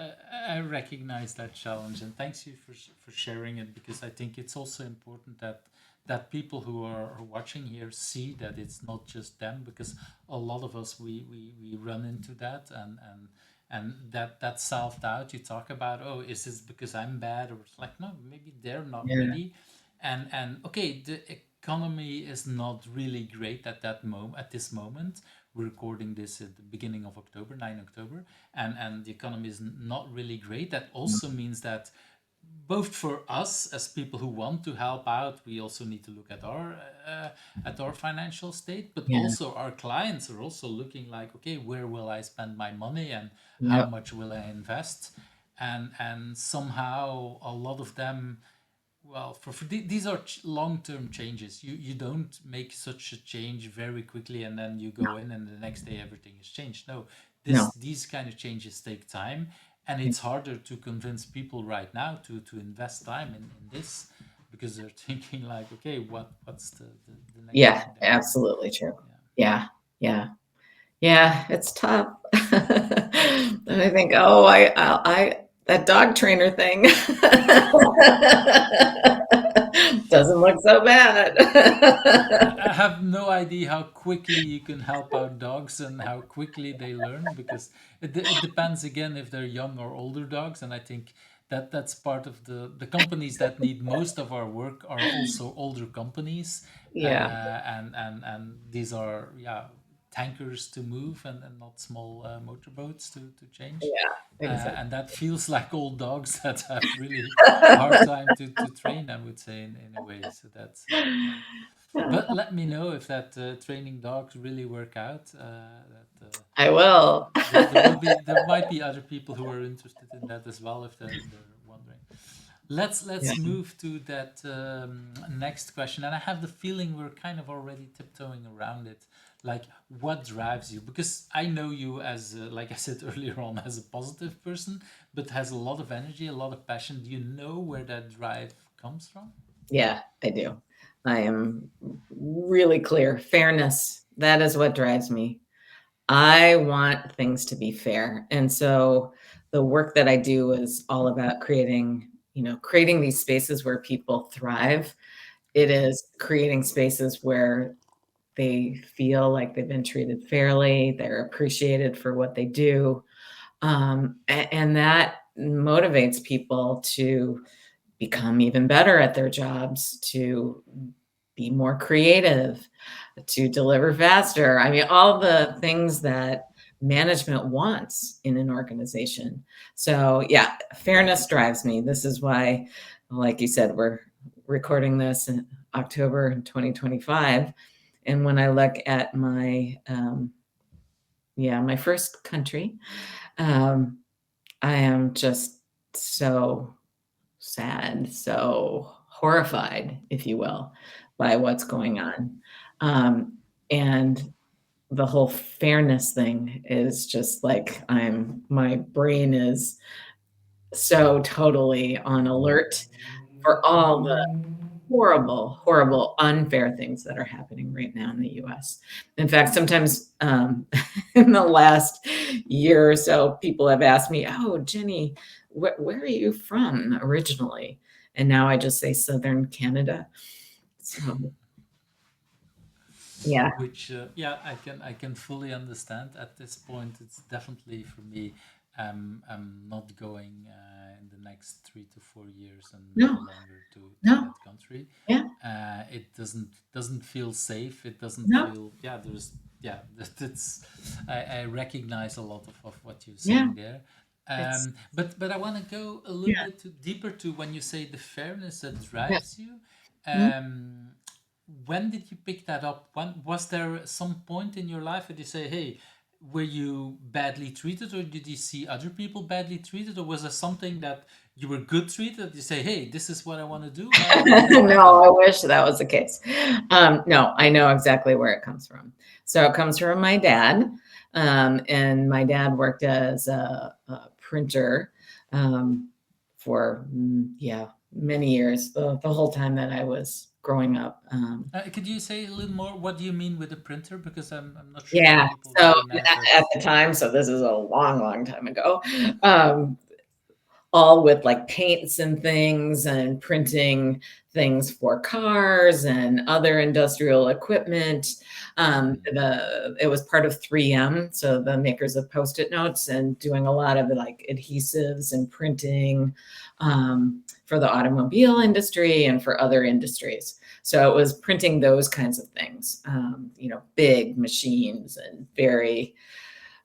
I recognize that challenge, and thanks you for sharing it, because I think it's also important that people who are watching here see that it's not just them, because a lot of us we run into that, and that self doubt you talk about. Oh, is this because I'm bad? Or it's like, no, maybe they're not yeah, ready, and okay, the economy is not really great at this moment. We're recording this at the beginning of October, 9 October, and the economy is not really great. That also means that both for us as people who want to help out, we also need to look at our financial state, but yeah, also our clients are also looking like, okay, where will I spend my money and how yep, much will I invest? And somehow a lot of them, well, these are long-term changes. You don't make such a change very quickly and then you go in and the next day everything is changed. No, no, these kind of changes take time, and it's harder to convince people right now to invest time in this, because they're thinking like, okay, what's the next yeah, thing that I'm gonna, absolutely true. yeah. Yeah, yeah, yeah, it's tough. And I think, "Oh, I that dog trainer thing doesn't look so bad." I have no idea how quickly you can help out dogs and how quickly they learn, because it depends again if they're young or older dogs. And I think that's part of the companies that need most of our work are also older companies, Yeah, and these are, yeah, tankers to move and not small motorboats to change. Yeah, exactly. And that feels like old dogs that have really hard time to train, I would say, in a way. So that's yeah. But let me know if that training dogs really work out. I will. There might be other people who are interested in that as well if they're wondering. Let's Yeah. move to that next question, and I have the feeling we're kind of already tiptoeing around it. Like, what drives you? Because I know you as, like I said earlier on, as a positive person, but has a lot of energy, a lot of passion. Do you know where that drive comes from? Yeah, I do. I am really clear. Fairness, that is what drives me. I want things to be fair. And so the work that I do is all about creating these spaces where people thrive. It is creating spaces where they feel like they've been treated fairly, they're appreciated for what they do. And that motivates people to become even better at their jobs, to be more creative, to deliver faster. I mean, all the things that management wants in an organization. So, yeah, fairness drives me. This is why, like you said, we're recording this in October 2025. And when I look at my first country, um, I am just so sad, so horrified, if you will, by what's going on. And the whole fairness thing is just like my brain is so totally on alert for all the horrible, horrible, unfair things that are happening right now in the US. In fact, sometimes in the last year or so, people have asked me, "Oh, Jenni, where are you from originally?" And now I just say Southern Canada. So, yeah. Which yeah, I can fully understand. At this point, it's definitely for me. I'm not going in the next 3 to 4 years and No, maybe longer to no, that country. yeah, It doesn't feel safe. It doesn't no, feel That's I recognize a lot of what you're yeah, saying there. it's, But I want to go a little yeah, bit deeper to when you say the fairness that yeah. drives you. Mhm. Um, when did you pick that up? When was there some point in your life where you say, "Hey, were you badly treated, or did you see other people badly treated, or was there something that you were good treated? You say, "Hey, this is what I want to do." How did that No, I happen? wish that was the case. No, I know exactly where it comes from. So it comes from my dad, and my dad worked as a printer for yeah, many years, the whole time that I was growing up. Could you say a little more? What do you mean with a printer? Because I'm not sure if Yeah, people so recognize that. at the time, so this is a long, long time ago. Um, all with like paints and things and printing things for cars and other industrial equipment. It was part of 3M, so the makers of Post-it notes, and doing a lot of like adhesives and printing for the automobile industry and for other industries. So it was printing those kinds of things, big machines and very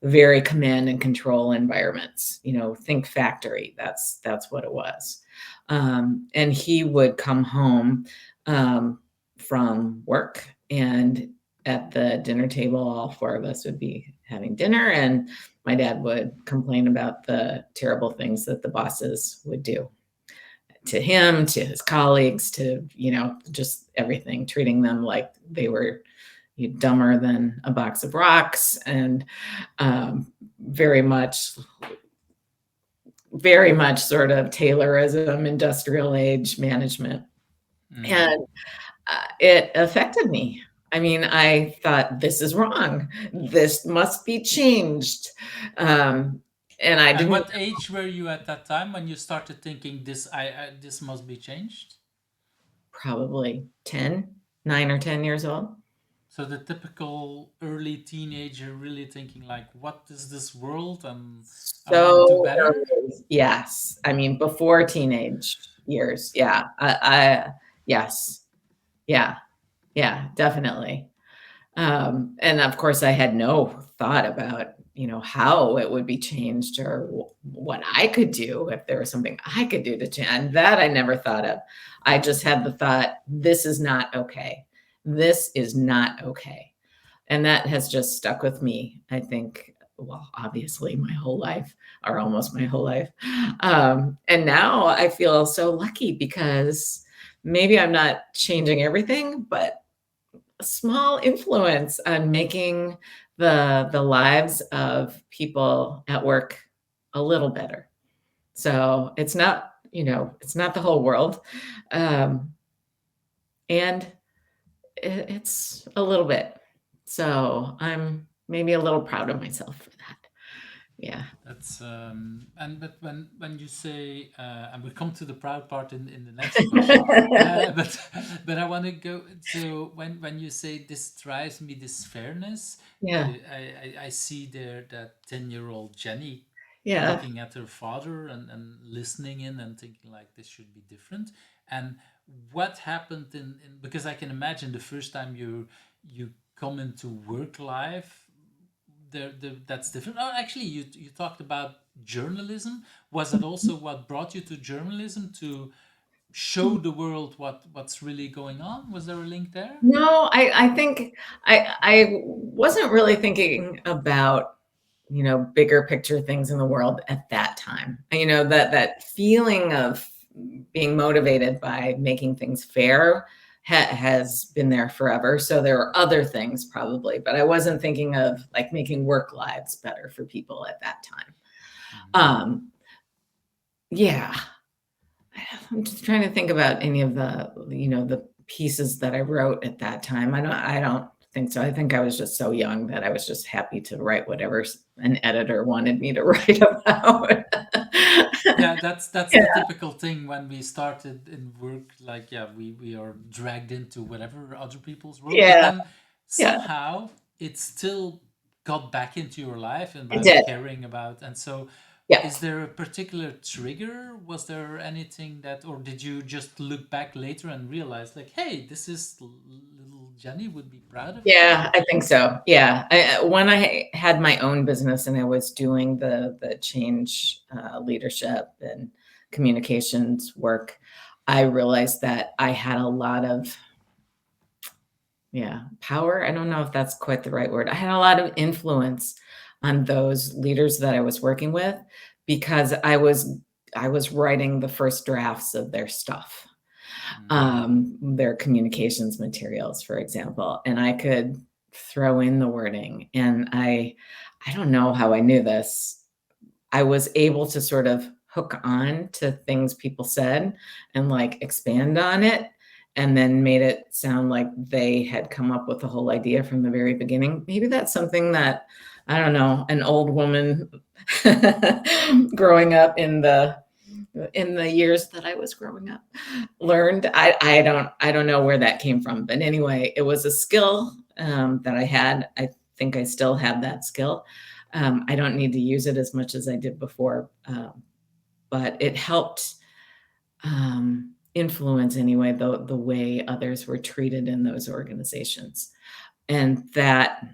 very command and control environments. Think factory. That's what it was. And he would come home from work, and at the dinner table, all four of us would be having dinner, and my dad would complain about the terrible things that the bosses would do to him, to his colleagues, to just everything, treating them like they were dumber than a box of rocks, and very much, very much sort of Taylorism, industrial age management. Mm. And it affected me. I mean, I thought, this is wrong. This must be changed. And I And didn't, what age were you at that time when you started thinking this must be changed? probably 9 or 10 years old. So the typical early teenager really thinking like, "What is this world?" And I want to do So better. early. Yes. I mean, before teenage years. Yeah. Yes. Yeah. Yeah, definitely. And of course, I had no thought about, how it would be changed or what I could do if there was something I could do to change. And that I never thought of. I just had the thought, this is not okay. This is not okay. And that has just stuck with me, I think, well, obviously my whole life or almost my whole life. And now I feel so lucky because maybe I'm not changing everything, but a small influence on making the lives of people at work a little better. So it's not, it's not the whole world. Um, and it's a little bit. So I'm maybe a little proud of myself for that. Yeah. That's and but when you say and we'll come to the proud part in the next question, but I want to go. So when you say this drives me, this fairness, Yeah. I see there that 10-year-old Jenny Yeah. looking at her father and listening in and thinking like this should be different. And what happened in because I can imagine the first time you come into work life there that's different. Oh, actually, you talked about journalism. Was that also what brought you to journalism to show the world what's really going on? Was there a link there? No, I think I wasn't really thinking about, bigger picture things in the world at that time. That feeling of being motivated by making things fair has been there forever. So there were other things probably, but I wasn't thinking of like making work lives better for people at that time. Um, yeah, I'm just trying to think about any of the pieces that I wrote at that time. I don't think so. I think I was just so young that I was just happy to write whatever an editor wanted me to write about. Yeah, that's Yeah, the typical thing when we started in work. Like, yeah, we are dragged into whatever other people's world, but yeah, then yeah. somehow it still got back into your life and It about did. caring about. And so, Yeah. is there a particular trigger? Was there anything that, or did you just look back later and realize, like, hey, this is little Jenny would be proud of me? Yeah, I think so. Yeah. When I had my own business and I was doing the change leadership and communications work, I realized that I had a lot of, yeah, power. I don't know if that's quite the right word. I had a lot of influence on those leaders that I was working with because I was writing the first drafts of their stuff, their communications materials, for example, and I could throw in the wording. And I don't know how I knew this. I was able to sort of hook on to things people said and like expand on it and then made it sound like they had come up with the whole idea from the very beginning. Maybe that's something that, I don't know, an old woman growing up in the years that I was growing up learned. I don't know where that came from, but anyway, it was a skill that I had. I think I still have that skill. I don't need to use it as much as I did before, but it helped influence anyway the way others were treated in those organizations, and that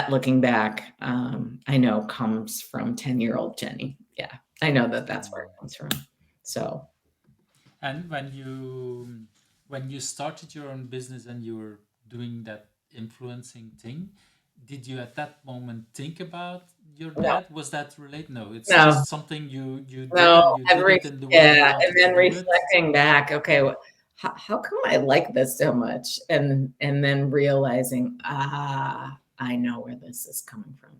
looking back, I know comes from 10-year-old Jenny. Yeah, I know that that's where it comes from. So And when you started your own business and you were doing that influencing thing, did you at that moment think about your no, dad? Was that related? No, it's no, just something you did no. and you did it in the way you Yeah, and wanted to then do it. reflecting back, okay, how come I like this so much? And then realizing, I know where this is coming from.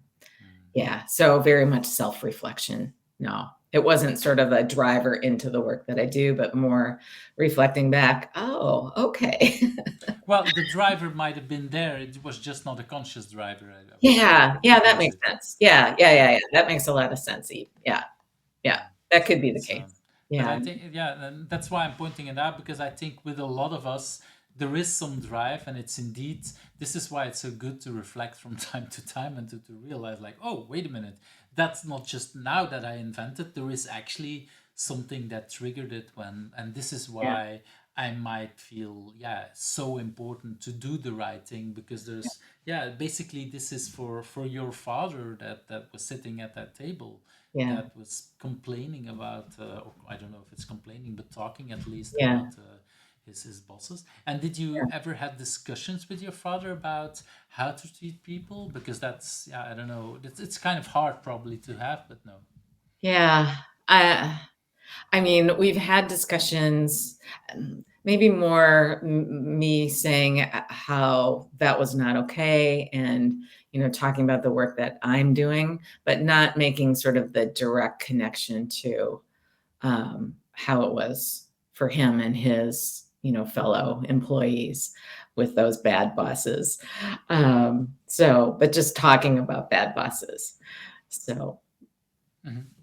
Yeah, so very much self-reflection. No, it wasn't sort of a driver into the work that I do, but more reflecting back, oh, okay. Well, the driver might have been there. It was just not a conscious driver, I would say, Yeah, yeah, that was makes it? sense. Yeah, yeah, yeah, yeah. That makes a lot of sense, Eve. Yeah, yeah, that could be the It's case. but Yeah, I think yeah, and that's why I'm pointing it out because I think with a lot of us there is some drive, and it's indeed this is why it's so good to reflect from time to time and to realize like, oh, wait a minute, that's not just now that I invented. There is actually something that triggered it when, and this is yeah, why I might feel, so important to do the right thing because there's, basically this is for your father that was sitting at that table, Yeah. that was complaining about, or I don't know if it's complaining, but talking at least Yeah. about his bosses. And did you ever have discussions with your father about how to treat people? Because that's, I don't know, it's kind of hard probably to have, but no. Yeah. I mean, we've had discussions, maybe more me saying how that was not okay, and talking about the work that I'm doing, but not making sort of the direct connection to how it was for him and his fellow employees with those bad bosses. But just talking about bad bosses. So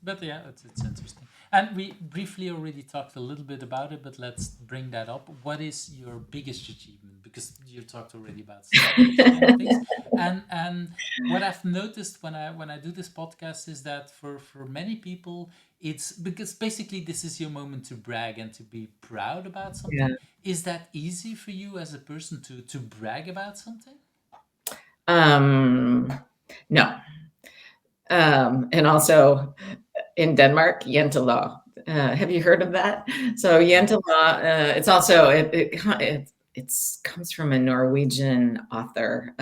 But yeah, it's interesting. And we briefly already talked a little bit about it, but let's bring that up. What is your biggest achievement? Because you talked already about some kind of things. And what I've noticed when I do this podcast is that for many people, it's because basically this is your moment to brag and to be proud about yeah. something. Is that easy for you as a person to brag about something? No. And also in Denmark, Jentelaw. Have you heard of that? So Jentelaw, it's also it comes from a Norwegian author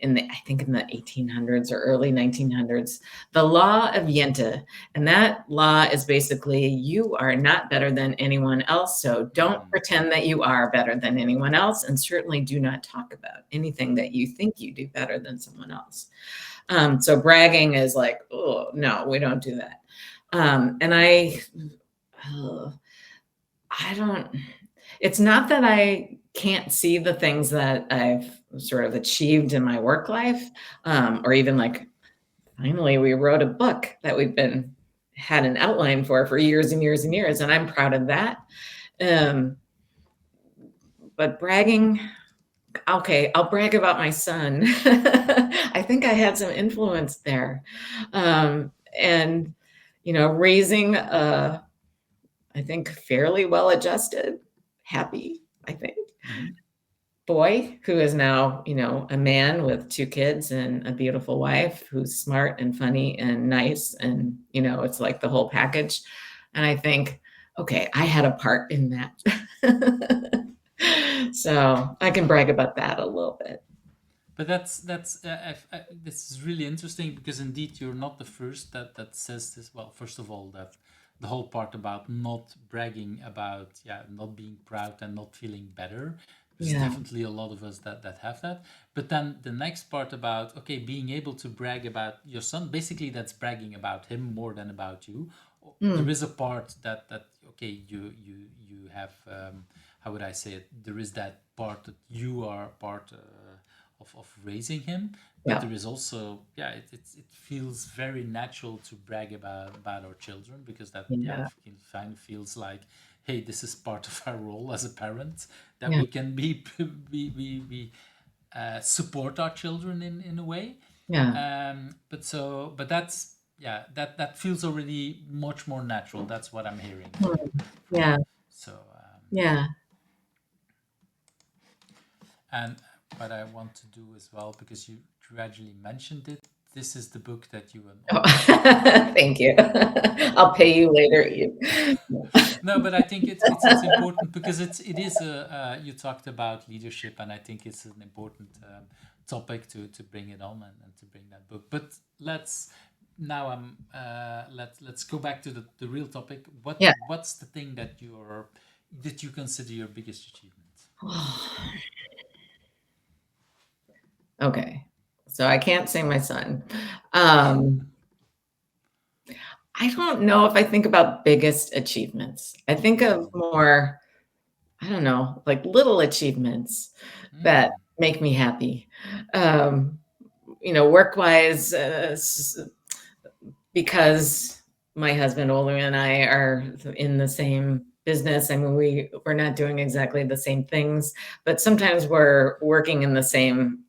I think in the 1800s or early 1900s, the law of Jente. And that law is basically you are not better than anyone else. So don't pretend that you are better than anyone else. And certainly do not talk about anything that you think you do better than someone else. So bragging is like, oh, no, we don't do that. And I don't, it's not that I can't see the things that I've sort of achieved in my work life, or even like, finally, we wrote a book that had an outline for years and years and years, and I'm proud of that. But bragging, okay, I'll brag about my son. I think I had some influence there. And, raising I think fairly well-adjusted, happy, I think, boy who is now, a man with 2 kids and a beautiful wife who's smart and funny and nice. And, it's like the whole package. And I think, okay, I had a part in that. So I can brag about that a little bit. But that's this is really interesting because indeed you're not the first that says this. Well, first of all, that the whole part about not bragging about not being proud and not feeling better. There's definitely a lot of us that have that. But then the next part about being able to brag about your son, basically that's bragging about him more than about you. There is a part that you have, how would I say it? There is that part that you are part of raising him, but there is also it feels very natural to brag about our children because that kind of feels like, hey, this is part of our role as a parent, that we can we support our children in a way. But that's that feels already much more natural. That's what I'm hearing. Yeah. So Yeah. and what I want to do as well, because you gradually mentioned it, this is the book that you and Thank you. I'll pay you later, Eve. No, but I think it's important because it is a you talked about leadership, and I think it's an important topic to bring it on and to bring that book. But let's go back to the real topic. What's the thing that you consider your biggest achievement? Okay, so I can't say my son. I don't know if I think about biggest achievements. I think of more, I don't know, like little achievements that make me happy. Work-wise, because my husband Olu and I are in the same business. I mean, we're not doing exactly the same things, but sometimes we're working in the same,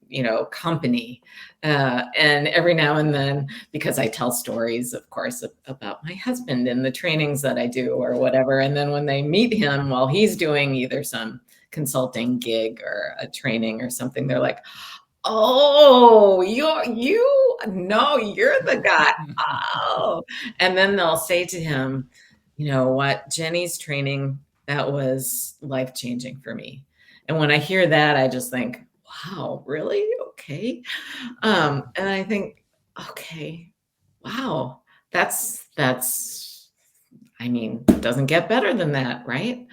company. And every now and then, because I tell stories, of course, about my husband and the trainings that I do or whatever. And then when they meet him while he's doing either some consulting gig or a training or something, they're like, oh, you're the guy. Oh, and then they'll say to him, you know what, Jenni's training, that was life-changing for me. And when I hear that, I just think, wow, really? Okay. And I think, okay, wow, I mean, doesn't get better than that, right?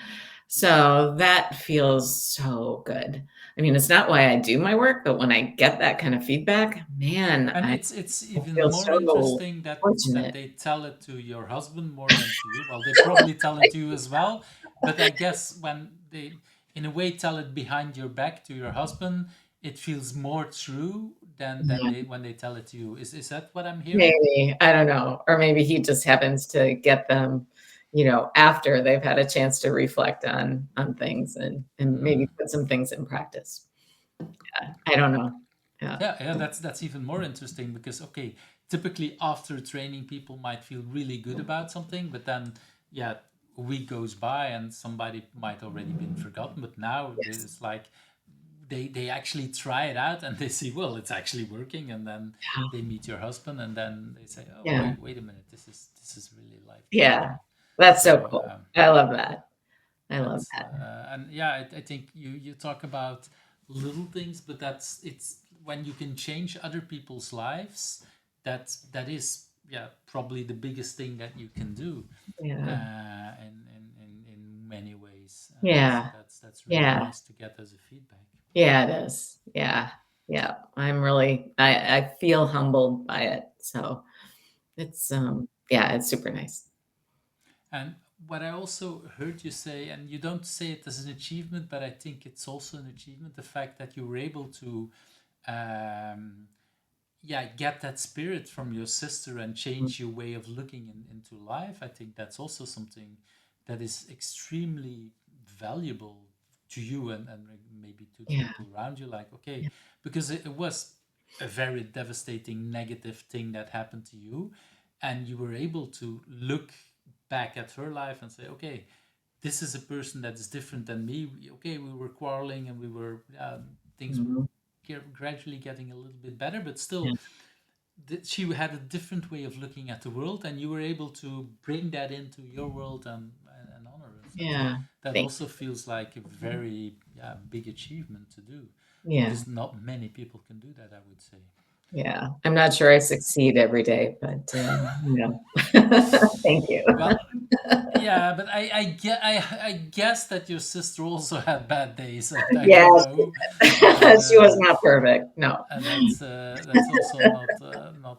So that feels so good. I mean, it's not why I do my work, but when I get that kind of feedback, man, And I it's even feel more so interesting that fortunate. they tell it to your husband more than to you. Well, they probably tell it to you as well, but I guess when they, in a way, tell it behind your back to your husband, it feels more true than Yeah, they when they tell it to you. Is that what I'm hearing? maybe, I don't know. Or maybe he just happens to get them, after they've had a chance to reflect on things and maybe Hmm. put some things in practice. Yeah, I don't know. Yeah. Yeah, that's even more interesting because okay, typically after training, people might feel really good about something, but then yeah, a week goes by and somebody might already been forgotten. But now Yes. it's like they actually try it out and they see well, it's actually working, and then they meet your husband and then they say, oh Yeah. wait a minute, this is really life Yeah. changing. That's so So cool. I love that. I love that's that. and yeah, I think you talk about little things, but it's when you can change other people's lives. That is yeah probably the biggest thing that you can do Yeah. in many ways. So Yeah. that's really Yeah. nice to get as a feedback. Yeah, it is. Yeah. Yeah. I feel humbled by it. So it's, yeah, it's super nice. And what I also heard you say, and you don't say it as an achievement, but I think it's also an achievement, the fact that you were able to um, yeah get that spirit from your sister and Mm, change your way of looking into life. I think that's also something that is extremely valuable to you and maybe to the yeah. people around you, like okay, Yeah. because it was a very devastating negative thing that happened to you, and you were able to look back at her life and say okay, this is a person that is different than me. Okay, we were quarreling and we were things were Mhm. gradually getting a little bit better, but Yeah. still she had a different way of looking at the world, and you were able to bring that into your world and honor it. Yeah. That Thank also feels like a very yeah, big achievement to do, Yeah. because not many people can do that, I would say. Yeah. I'm not sure I succeed every day, but, thank you. Well, yeah, but I guess that your sister also had bad days. I Yeah, don't know, she was uh, not perfect. No. and that's also not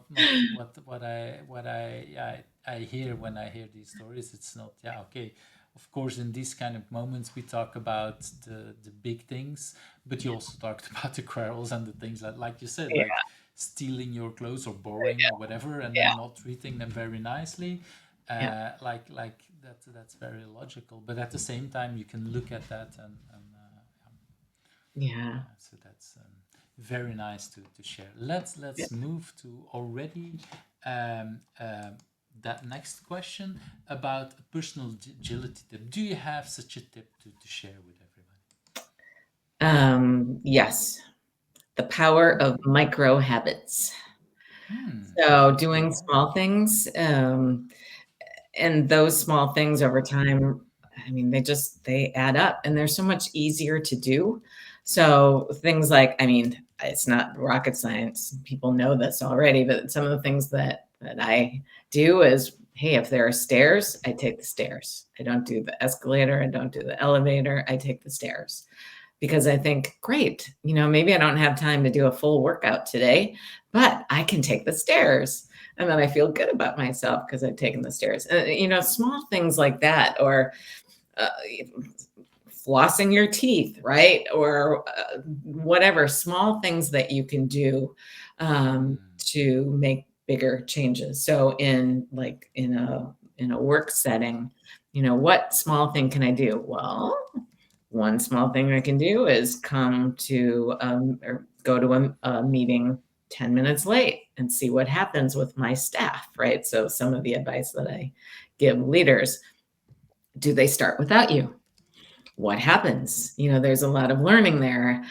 what I yeah, I hear when I hear these stories. It's not yeah okay. Of course, in these kind of moments, we talk about the big things, but you also talked about the quarrels and the things that, like you said, Yeah. like stealing your clothes or borrowing or whatever, and Yeah. then not treating them very nicely. Yeah. Like that's very logical. But at the same time, you can look at that and Yeah. yeah, so that's very nice to share. Let's move to already um, um, that next question about a personal agility tip. Do you have such a tip to share with Yes. The power of micro habits. everybody? So doing Okay. small things, and those small things over time, I mean, they add up and they're so much easier to do. So things like, I mean, it's not rocket science. People know this already, but some of the things that I do is, hey, if there are stairs, I take the stairs. I don't do the escalator. I don't do the elevator. I take the stairs because I think, great, maybe I don't have time to do a full workout today, but I can take the stairs. And then I feel good about myself because I've taken the stairs. Small things like that, or uh, flossing your teeth, right? Or whatever, small things that you can do Hmm. to make bigger changes. So in a work setting, what small thing can I do? Well, one small thing I can do is come to or go to a meeting 10 minutes late and see what happens with my staff, right? So some of the advice that I give leaders, do they start without you? What happens? There's a lot of learning there.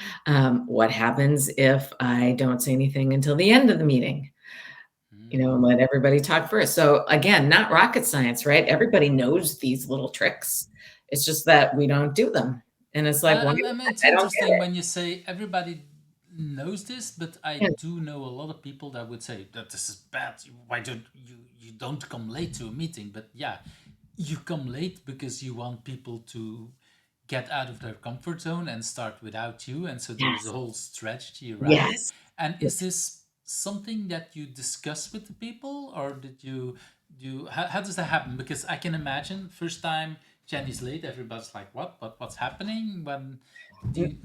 What happens if I don't say anything until the end of the meeting? And let everybody talk first. So again, not rocket science, right? Everybody knows these little tricks. It's just that we don't do them. And it's like, why? It's I don't get interesting it. when you say everybody knows this, but I Yeah. do know a lot of people that would say that this is bad. Why don't you don't come late to a meeting? But yeah, you come late because you want people to get out of their comfort zone and start without you, and so there's a Yes. whole strategy around it. Yes. And is this something that you discuss with the people, or did you do? How does that happen? Because I can imagine first time Jenny's late, everybody's like, what's happening? When do you?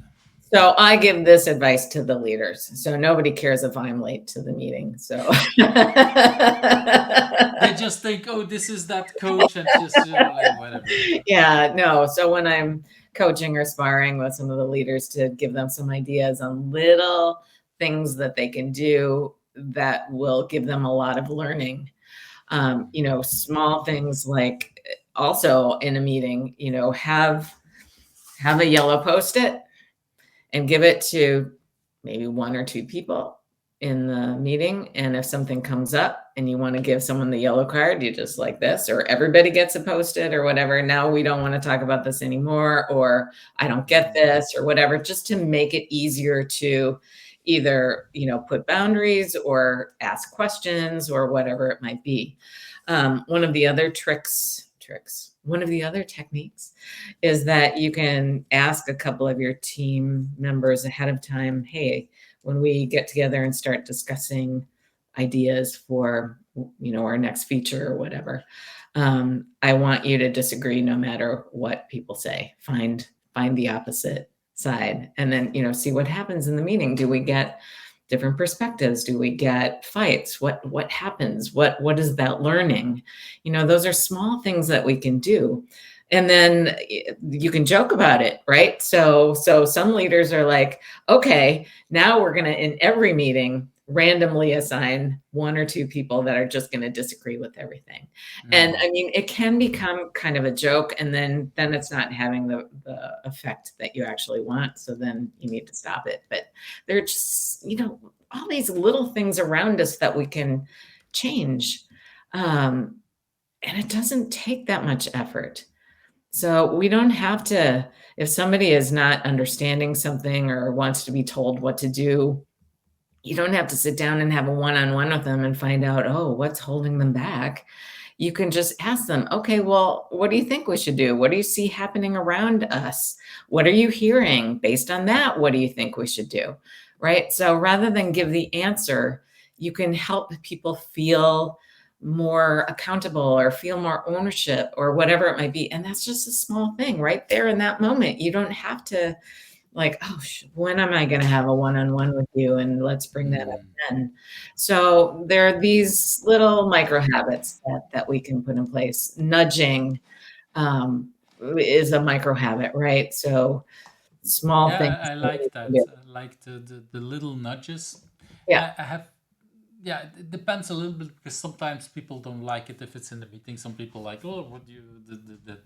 So I give this advice to the leaders. So nobody cares if I'm late to the meeting. So They just think, oh, this is that coach, and just like whatever. yeah, no. So when I'm coaching or sparring with some of the leaders to give them some ideas on little things that they can do that will give them a lot of learning. Small things like also in a meeting, have a yellow Post-it and give it to maybe one or two people in the meeting. And if something comes up and you want to give someone the yellow card, you just like this, or everybody gets a Post-it or whatever. Now we don't want to talk about this anymore, or I don't get this or whatever, just to make it easier to either, put boundaries or ask questions or whatever it might be. One of the other one of the other techniques is that you can ask a couple of your team members ahead of time, hey, when we get together and start discussing ideas for, our next feature or whatever, I want you to disagree no matter what people say. Find the opposite side, and then, see what happens in the meeting. Do we get different perspectives? Do we get fights? What happens? What is that learning? Those are small things that we can do. And then you can joke about it, right? So some leaders are like, okay, now we're going to, in every meeting, randomly assign one or two people that are just going to disagree with everything. And I mean, it can become kind of a joke, and then it's not having the effect that you actually want. So then you need to stop it. But they're just, all these little things around us that we can change. And it doesn't take that much effort. So we don't have to, if somebody is not understanding something or wants to be told what to do, you don't have to sit down and have a one-on-one with them and find out, oh, what's holding them back. You can just ask them, okay, well, what do you think we should do? What do you see happening around us? What are you hearing? Based on that, what do you think we should do? Right? So rather than give the answer, you can help people feel more accountable or feel more ownership or whatever it might be. And that's just a small thing right there in that moment. You don't have to like, oh, when am I going to have a one-on-one with you? And let's bring that up then. So there are these little micro habits that we can put in place. Nudging is a micro habit, right? So small Yeah, things. I like that. I like the little nudges. Yeah. I have. Yeah, it depends a little bit because sometimes people don't like it if it's in the meeting. Some people like, oh, what do you that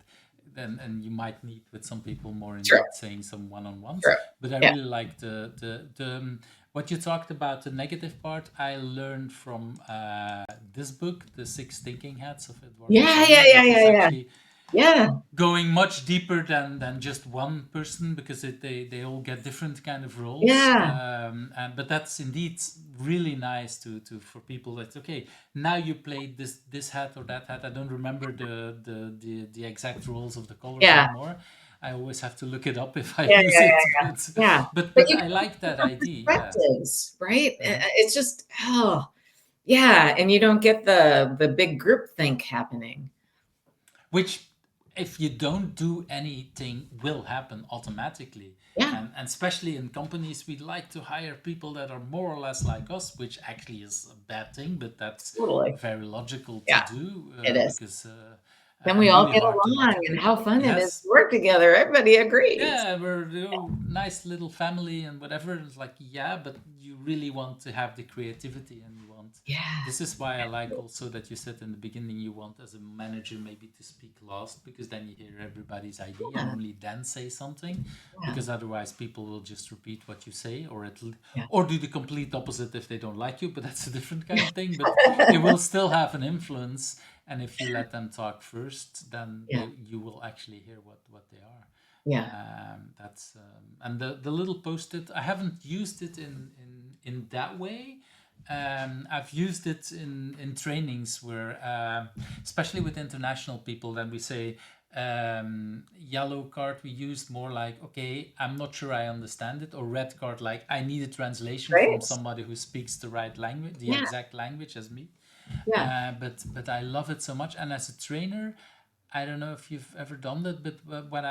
then, and you might need with some people more in Sure. depth saying some one-on-ones. Sure. But I Yeah. really like the what you talked about, the negative part. I learned from this book, The Six Thinking Hats of Edward. Yeah. Yeah. Going much deeper than just one person because they all get different kind of roles. Yeah. But that's indeed really nice to for people. That's okay. Now you played this hat or that hat. I don't remember the exact roles of the colors anymore. I always have to look it up if I use it. Yeah. But you I like that idea. perspectives, right? It's just, yeah. And you don't get the big group think happening. Which, if you don't do anything, will happen automatically. Yeah. And especially in companies, we like to hire people that are more or less like us, which actually is a bad thing, but that's Totally. very logical to Yeah, do it is. because Then we and all really get hard to let along, and how fun it is yes. to work together. Everybody agrees. Yeah, we're nice little family and whatever. It's like, yeah, but you really want to have the creativity and you want. Yeah. This is why I like also that you said in the beginning you want as a manager maybe to speak last because then you hear everybody's idea and Yeah. only then say something Yeah. because otherwise people will just repeat what you say Yeah. or do the complete opposite if they don't like you, but that's a different kind of thing. But it will still have an influence, and if you let them talk first, then Yeah. you will actually hear what they are. Yeah. That's and the little post-it. I haven't used it in that way. I've used it in trainings where, especially with international people, then we say yellow card. We used more like, okay, I'm not sure I understand it, or red card like I need a translation from Great. somebody who speaks the right language, the Yeah. exact language as me. Yeah. But I love it so much, and as a trainer, I don't know if you've ever done that, but when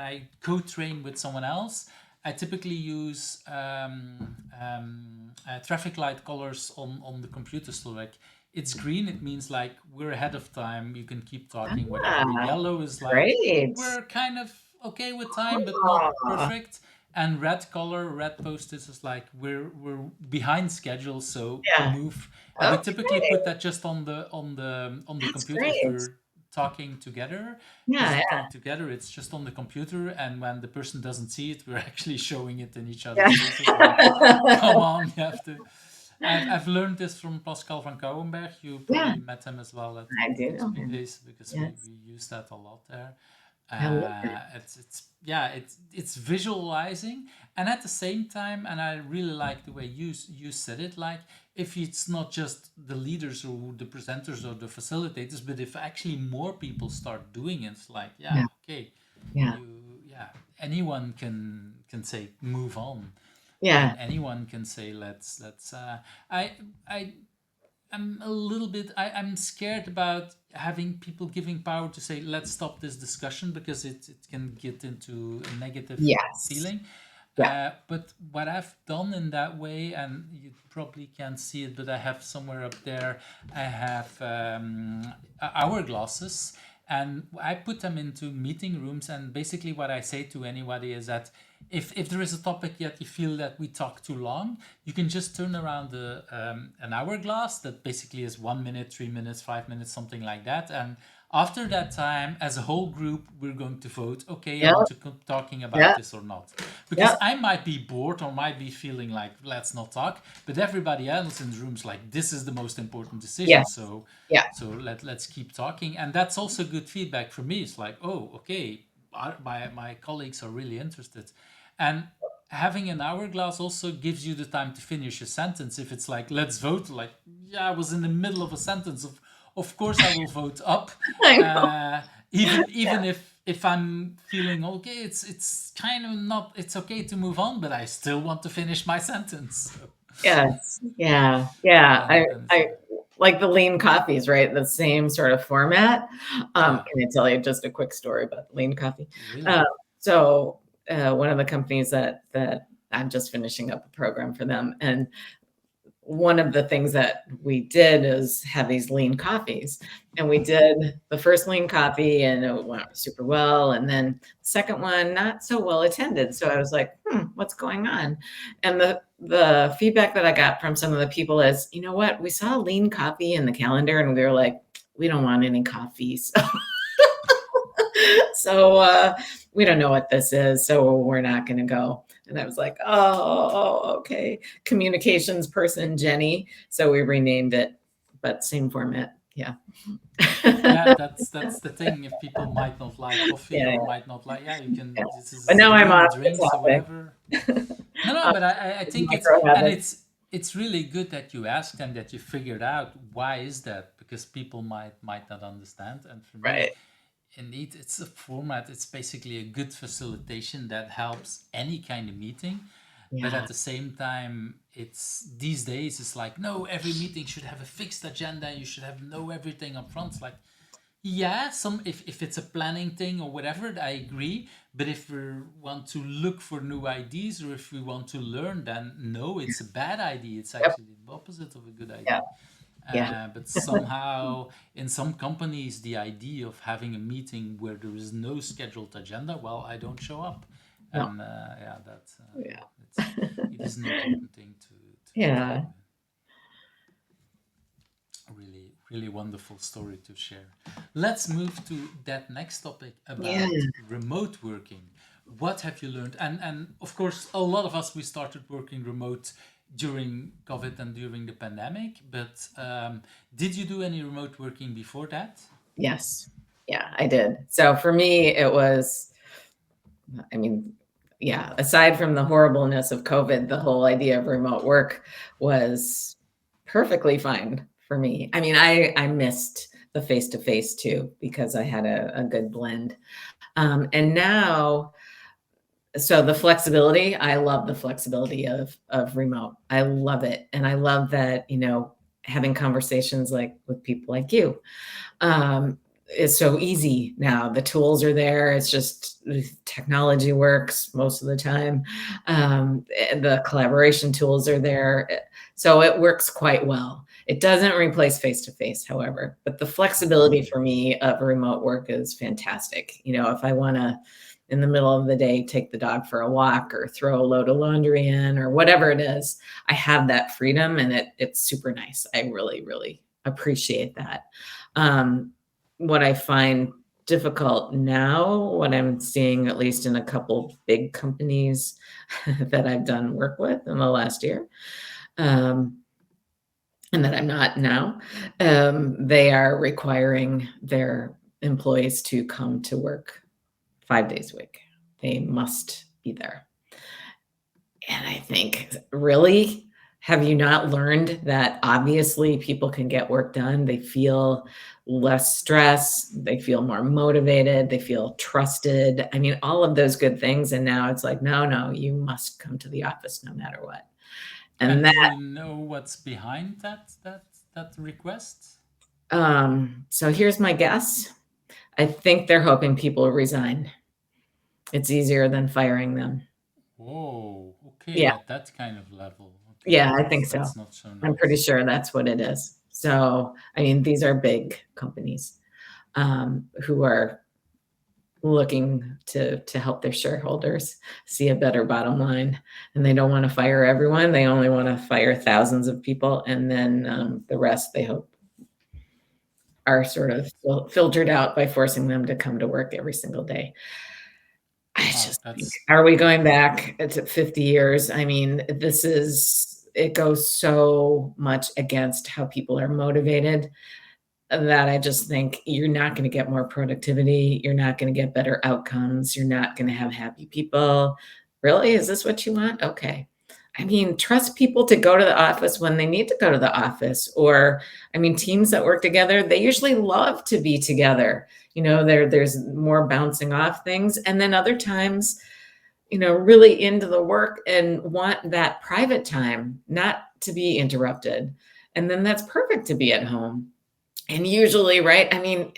I co-train with someone else, I typically use traffic light colors on the computer. So like it's green, it means like we're ahead of time. You can keep talking, whatever. Ah, Yellow is like great. we're kind of okay with time, but not Aw, perfect. And red color, red post-its is like we're behind schedule, so yeah. move. And we typically Okay. put that just on the That's computer if great. we're talking together, Yeah. visiting together. It's just on the computer, and when the person doesn't see it, we're actually showing it in each Yeah. other's faces. Like, come on, you have to. I've learned this from Pascal van Kouwenberg. You Yeah. probably met him as well I at do know XP him. Days because we, Yes. we use that a lot there. I love it. It's visualizing, and at the same time, and I really like the way you said it. Like if it's not just the leaders or the presenters or the facilitators, but if actually more people start doing it, it's like Yeah. okay, Yeah. you yeah anyone can say move on, Yeah. and anyone can say let's I I I'm a little bit I'm scared about having people giving power to say let's stop this discussion because it can get into a negative Yes. feeling. Yeah. But what I've done in that way, and you probably can't see it, but I have somewhere up there, I have hourglasses, and I put them into meeting rooms. And basically, what I say to anybody is that if there is a topic yet you feel that we talk too long, you can just turn around an hourglass that basically is 1 minute, 3 minutes, 5 minutes, something like that, and after that time, as a whole group, we're going to vote. Okay, I Yep. want to keep talking about Yep. this or not, because Yep. I might be bored or might be feeling like let's not talk, but everybody else in the room's like this is the most important decision. Yes. So Yeah. let's keep talking, and that's also good feedback for me. It's like oh okay, my colleagues are really interested, and having an hourglass also gives you the time to finish a sentence. If it's like let's vote, like yeah, I was in the middle of a sentence. Of course I will vote up, I know. even if I'm feeling okay. It's kind of not. It's okay to move on, but I still want to finish my sentence. So, Yes. Yeah. Yeah. and I like the lean coffees, right? The same sort of format. yeah, Can I tell you just a quick story about lean coffee? really, So one of the companies that I'm just finishing up a program for them, and one of the things that we did is have these lean coffees, and we did the first lean coffee and it went super well, and then the second one not so well attended. So I was like, what's going on? And the feedback that I got from some of the people is, you know what, we saw lean coffee in the calendar and we were like, we don't want any coffee. So we don't know what this is, so we're not going to go. And I was like, oh, okay. Communications person, Jenny. So we renamed it, but same format. Yeah. yeah. That's the thing. If people might not like coffee Yeah. or might not like, yeah, you can. Yeah. This But is now I'm lean off the drinks or topic. whatever. No, but I think Micro habits. it's really good that you asked and that you figured out why is that, because people might not understand. And for me, Right. indeed, it's a format. It's basically a good facilitation that helps any kind of meeting. But Yeah. at the same time, it's these days it's like no, every meeting should have a fixed agenda. You should have know everything up front. It's like yeah, some if it's a planning thing or whatever, I agree. But if we want to look for new ideas or if we want to learn, then no, it's a bad idea. It's Yep. actually the opposite of a good Yeah. idea. Yeah. But somehow, in some companies, the idea of having a meeting where there is no scheduled agenda, well, I don't show up, No. and yeah, that's Yeah. it is an important thing to Yeah. really, really wonderful story to share. Let's move to that next topic Yeah. about remote working. What have you learned? And of course, a lot of us, we started working remote during COVID and during the pandemic, but did you do any remote working before that? Yes. Yeah, I did. So for me, it was, I mean, yeah, aside from the horribleness of COVID, the whole idea of remote work was perfectly fine for me. I mean, I missed the face to face too, because I had a good blend. And now, so the flexibility, I love the flexibility of remote. I love it. And I love that, having conversations like with people like you, is so easy now. The tools are there. It's just technology works most of the time. The collaboration tools are there. So it works quite well. It doesn't replace face to face, however, but the flexibility for me of remote work is fantastic. If I want to, in the middle of the day, take the dog for a walk or throw a load of laundry in or whatever it is, I have that freedom, and it's super nice. I really, really appreciate that. What I find difficult now, what I'm seeing, at least in a couple big companies that I've done work with in the last year, and that I'm not now, they are requiring their employees to come to work 5 days a week. They must be there. And I think, really, have you not learned that obviously people can get work done? They feel less stress. They feel more motivated. They feel trusted. I mean, all of those good things. And now it's like, no, you must come to the office no matter what. And And do that, you know what's behind that request? so here's my guess. I think they're hoping people resign. It's easier than firing them. Whoa, okay, Yeah. at that kind of level. Okay, Yeah, I think so. that's not so I'm pretty nice. sure that's what it is. So, I mean, these are big companies, who are looking to help their shareholders see a better bottom line, and they don't want to fire everyone. They only want to fire thousands of people, and then the rest they hope are sort of Right. filtered out by forcing them to come to work every single day. I Wow, just think, that's are we going back to 50 years? I mean, it goes so much against how people are motivated that I just think you're not going to get more productivity. You're not going to get better outcomes. You're not going to have happy people. Really? Is this what you want? Okay. I mean, trust people to go to the office when they need to go to the office. Or, I mean, teams that work together, they usually love to be together. There's more bouncing off things. And then other times, really into the work and want that private time, not to be interrupted. And then that's perfect to be at home. And usually, right? I mean,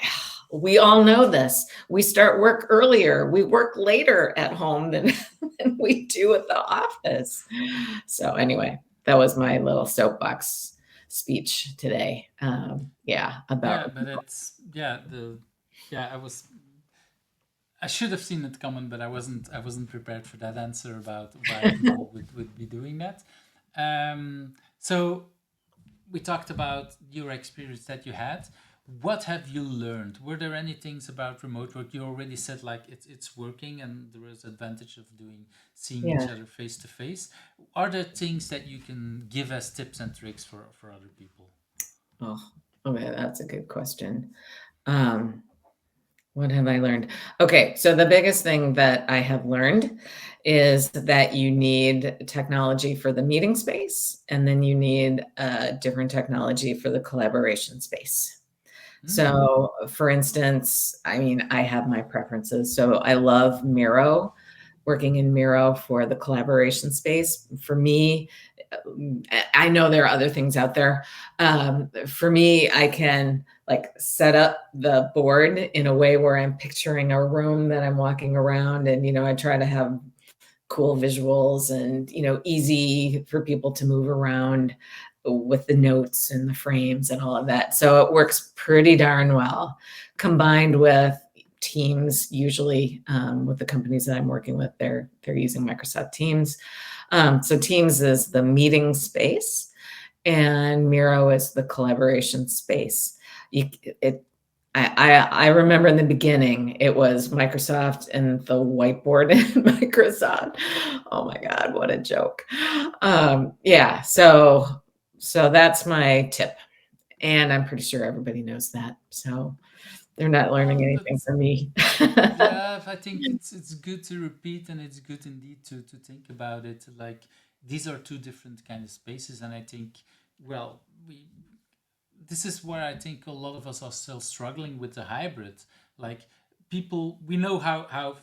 we all know this. We start work earlier. We work later at home than, than we do at the office. So anyway, that was my little soapbox speech today. Yeah, yeah, about but I should have seen it coming, but I wasn't prepared for that answer about why people would be doing that. So we talked about your experience that you had. What have you learned? Were there any things about remote work? You already said like it's working and there is advantage of seeing yeah. each other face to face. Are there things that you can give as tips and tricks for other people? Oh, okay, that's a good question. Um, What have I learned? Okay, so the biggest thing that I have learned is that you need technology for the meeting space, and then you need a different technology for the collaboration space. So, for instance, I mean, I have my preferences. So I love Miro, working in Miro for the collaboration space. For me, I know there are other things out there. For me, I can like set up the board in a way where I'm picturing a room that I'm walking around, and I try to have cool visuals and easy for people to move around. with the notes and the frames and all of that. So it works pretty darn well, combined with Teams. Usually, with the companies that I'm working with, they're using Microsoft Teams. So Teams is the meeting space, and Miro is the collaboration space. I remember in the beginning, it was Microsoft and the whiteboard in Microsoft. Oh my God, what a joke. Yeah, so that's my tip. And I'm pretty sure everybody knows that. So they're not learning Oh, anything that's from me. yeah. I think it's good to repeat, and it's good indeed to think about it. Like these are two different kind of spaces, and I think well we this is where I think a lot of us are still struggling with the hybrid. Like people, we know how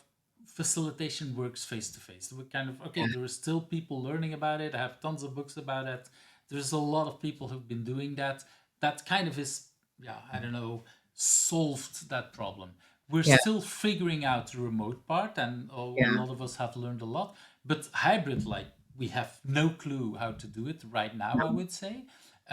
facilitation works face to face. We're kind of okay. Yeah, There are still people learning about it. I have tons of books about it. There's a lot of people who've been doing that. That kind of is, yeah, I don't know, solved that problem. We're yeah, still figuring out the remote part, and a yeah, lot of us have learned a lot. But hybrid, like we have no clue how to do it right now. I would say,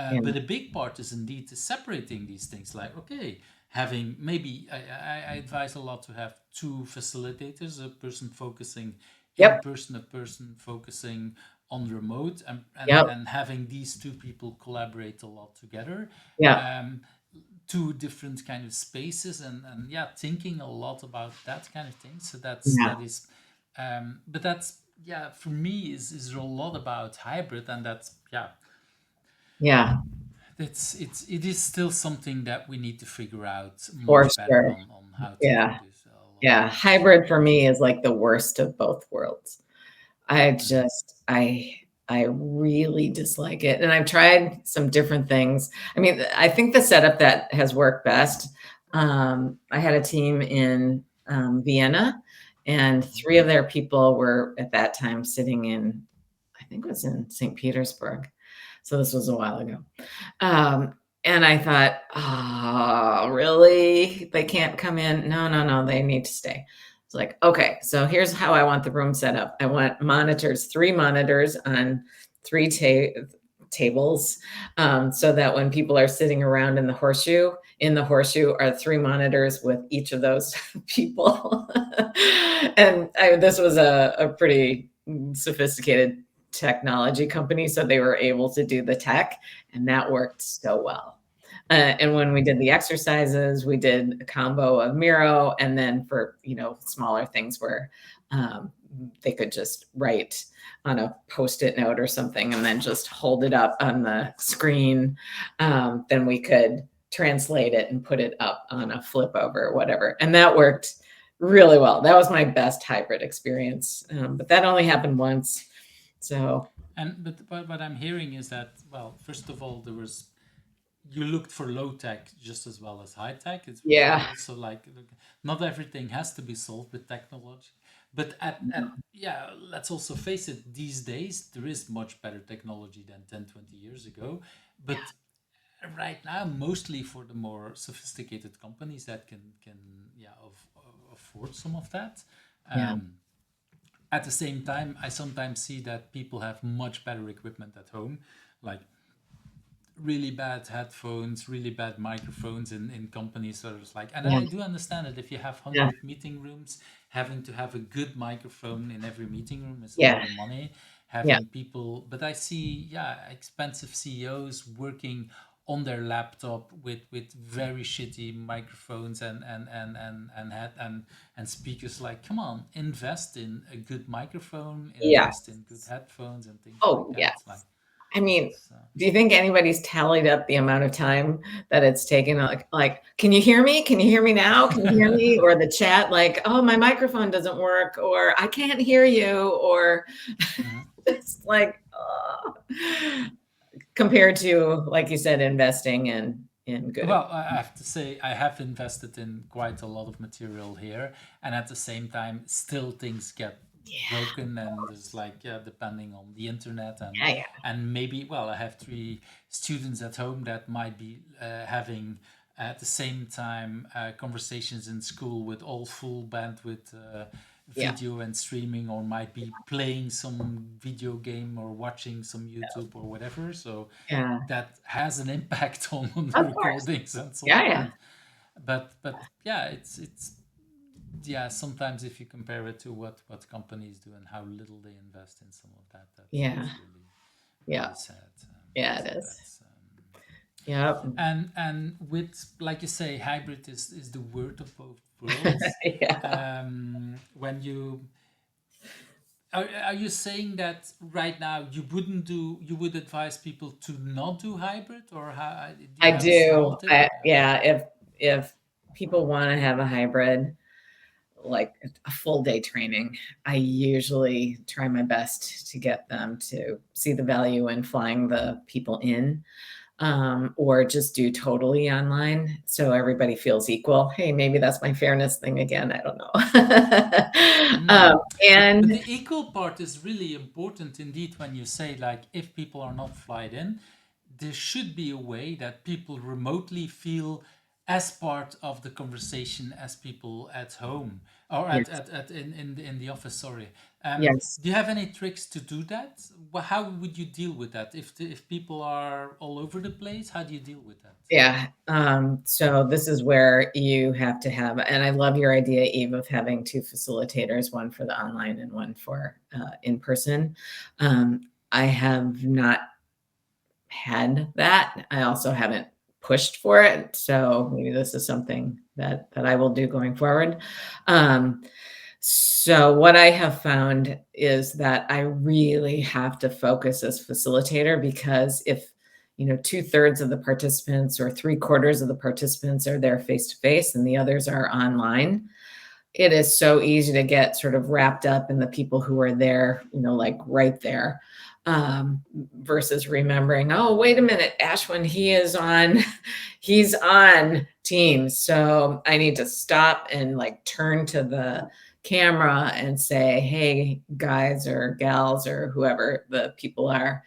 yeah, but a big part is indeed separating these things. Like, okay, having maybe I advise a lot to have two facilitators, a person focusing in yep, person, a person focusing on remote, yep, and having these two people collaborate a lot together. yep, Um, Two different kind of spaces, and yeah, thinking a lot about that kind of thing. So yeah, that is, but that's yeah, for me is a lot about hybrid, and that's yeah, yeah, it is still something that we need to figure out for much better sure. on how to do Yeah, this a lot yeah. better. So Hybrid for me is like the worst of both worlds. I mhm. just I really dislike it, and I've tried some different things. I mean, I think the setup that has worked best, I had a team in, Vienna, and Mhm. 3 of their people were at that time sitting in, I think it was in St. Petersburg. So this was a while ago. Um, and I thought, "Oh, really? They can't come in? No, no, no, they need to stay." It's like, "Okay, so here's how I want the room set up. I want monitors, 3 monitors on 3 tables, so that when people are sitting around in the horseshoe are 3 monitors with each of those people." And this was a pretty sophisticated technology company, so they were able to do the tech, and that worked so well. And when we did the exercises, we did a combo of Miro, and then for smaller things where they could just write on a post-it note or something, and then just hold it up on the screen. Then we could translate it and put it up on a flip over or whatever, and that worked really well. That was my best hybrid experience, but that only happened once. So And but what I'm hearing is that well, first of all, there was you looked for low tech just as well as high tech. It was yeah, also like not everything has to be solved with technology. But at yeah, let's also face it, these days there is much better technology than 10, 20 years ago. But right now, mostly for the more sophisticated companies that can yeah afford some of that. yeah, Um, at the same time, I sometimes see that people have much better equipment at home, like really bad headphones, really bad microphones in companies. So it's like, and yeah, I do understand that if you have yeah, 100 meeting rooms, having to have a good microphone in every meeting room is a lot yeah, of money. yeah, Having people, but I see, yeah, expensive CEOs working on their laptop with very shitty microphones and speakers. Like, come on, invest in a good microphone, yeah. invest in good headphones and things like Oh, that. Like, yes. I mean, so. do you think anybody's tallied up the amount of time that it's taken? Like, can you hear me? Can you hear me now? Can you hear me? Or the chat, like, oh, my microphone doesn't work, or I can't hear you, or Mhm. it's like, compared to, like you said, investing in good. Well, I have to say, I have invested in quite a lot of material here, and at the same time, still things get Yeah, broken, and there's like, yeah, depending on the internet, yeah, yeah, and maybe, well, I have 3 students at home that might be having at the same time conversations in school with all full bandwidth Yeah. video and streaming, or might be playing some video game or watching some YouTube or whatever. So Yeah. that has an impact on the Of course. recordings and so Yeah. on. Yeah. But yeah, it's yeah. Sometimes if you compare it to what companies do and how little they invest in some of that, Yeah. that's really Yeah. sad. Yeah, it So is. that's Yeah. and with, like you say, hybrid is the word of both worlds. Yeah. When you are you saying that right now you would advise people to not do hybrid, or how do you I have a small do. tip? Yeah. If people want to have a hybrid, like a full day training, I usually try my best to get them to see the value in flying the people in, or just do totally online so everybody feels equal. Hey, maybe that's my fairness thing again. I don't know. But And the equal part is really important indeed when you say, like, if people are not flight in, there should be a way that people remotely feel as part of the conversation as people at home or yes, in the office. Sorry. yes. Do you have any tricks to do that? How would you deal with that if people are all over the place? How do you deal with that? Yeah. So this is where you have to have, and I love your idea, Eve, of having two facilitators, one for the online and one for in person. I have not had that. I also haven't pushed for it. So maybe this is something that I will do going forward. Um, so what I have found is that I really have to focus as facilitator, because if, you know, 2/3 of the participants or 3/4 of the participants are there face to face and the others are online, it is so easy to get sort of wrapped up in the people who are there, you know, like right there, versus remembering, oh, wait a minute, Ashwin, he's on Teams. So I need to stop and like turn to the camera and say, hey, guys or gals or whoever the people are,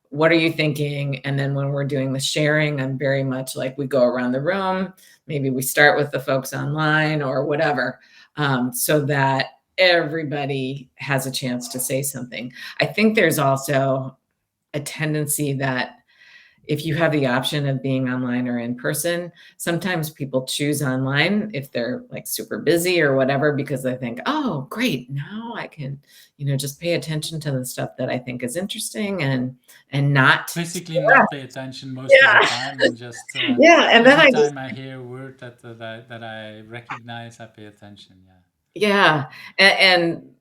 what are you thinking? And then when we're doing the sharing, I'm very much like we go around the room. Maybe we start with the folks online or whatever, so that everybody has a chance to say something. I think there's also a tendency that if you have the option of being online or in person, sometimes people choose online if they're like super busy or whatever, because they think, oh, great, now I can, you know, just pay attention to the stuff that I think is interesting and not Basically, not pay attention most of the yeah. time, and just Yeah. And then every I just, time I hear a word that I recognize, I pay attention. Yeah. yeah. And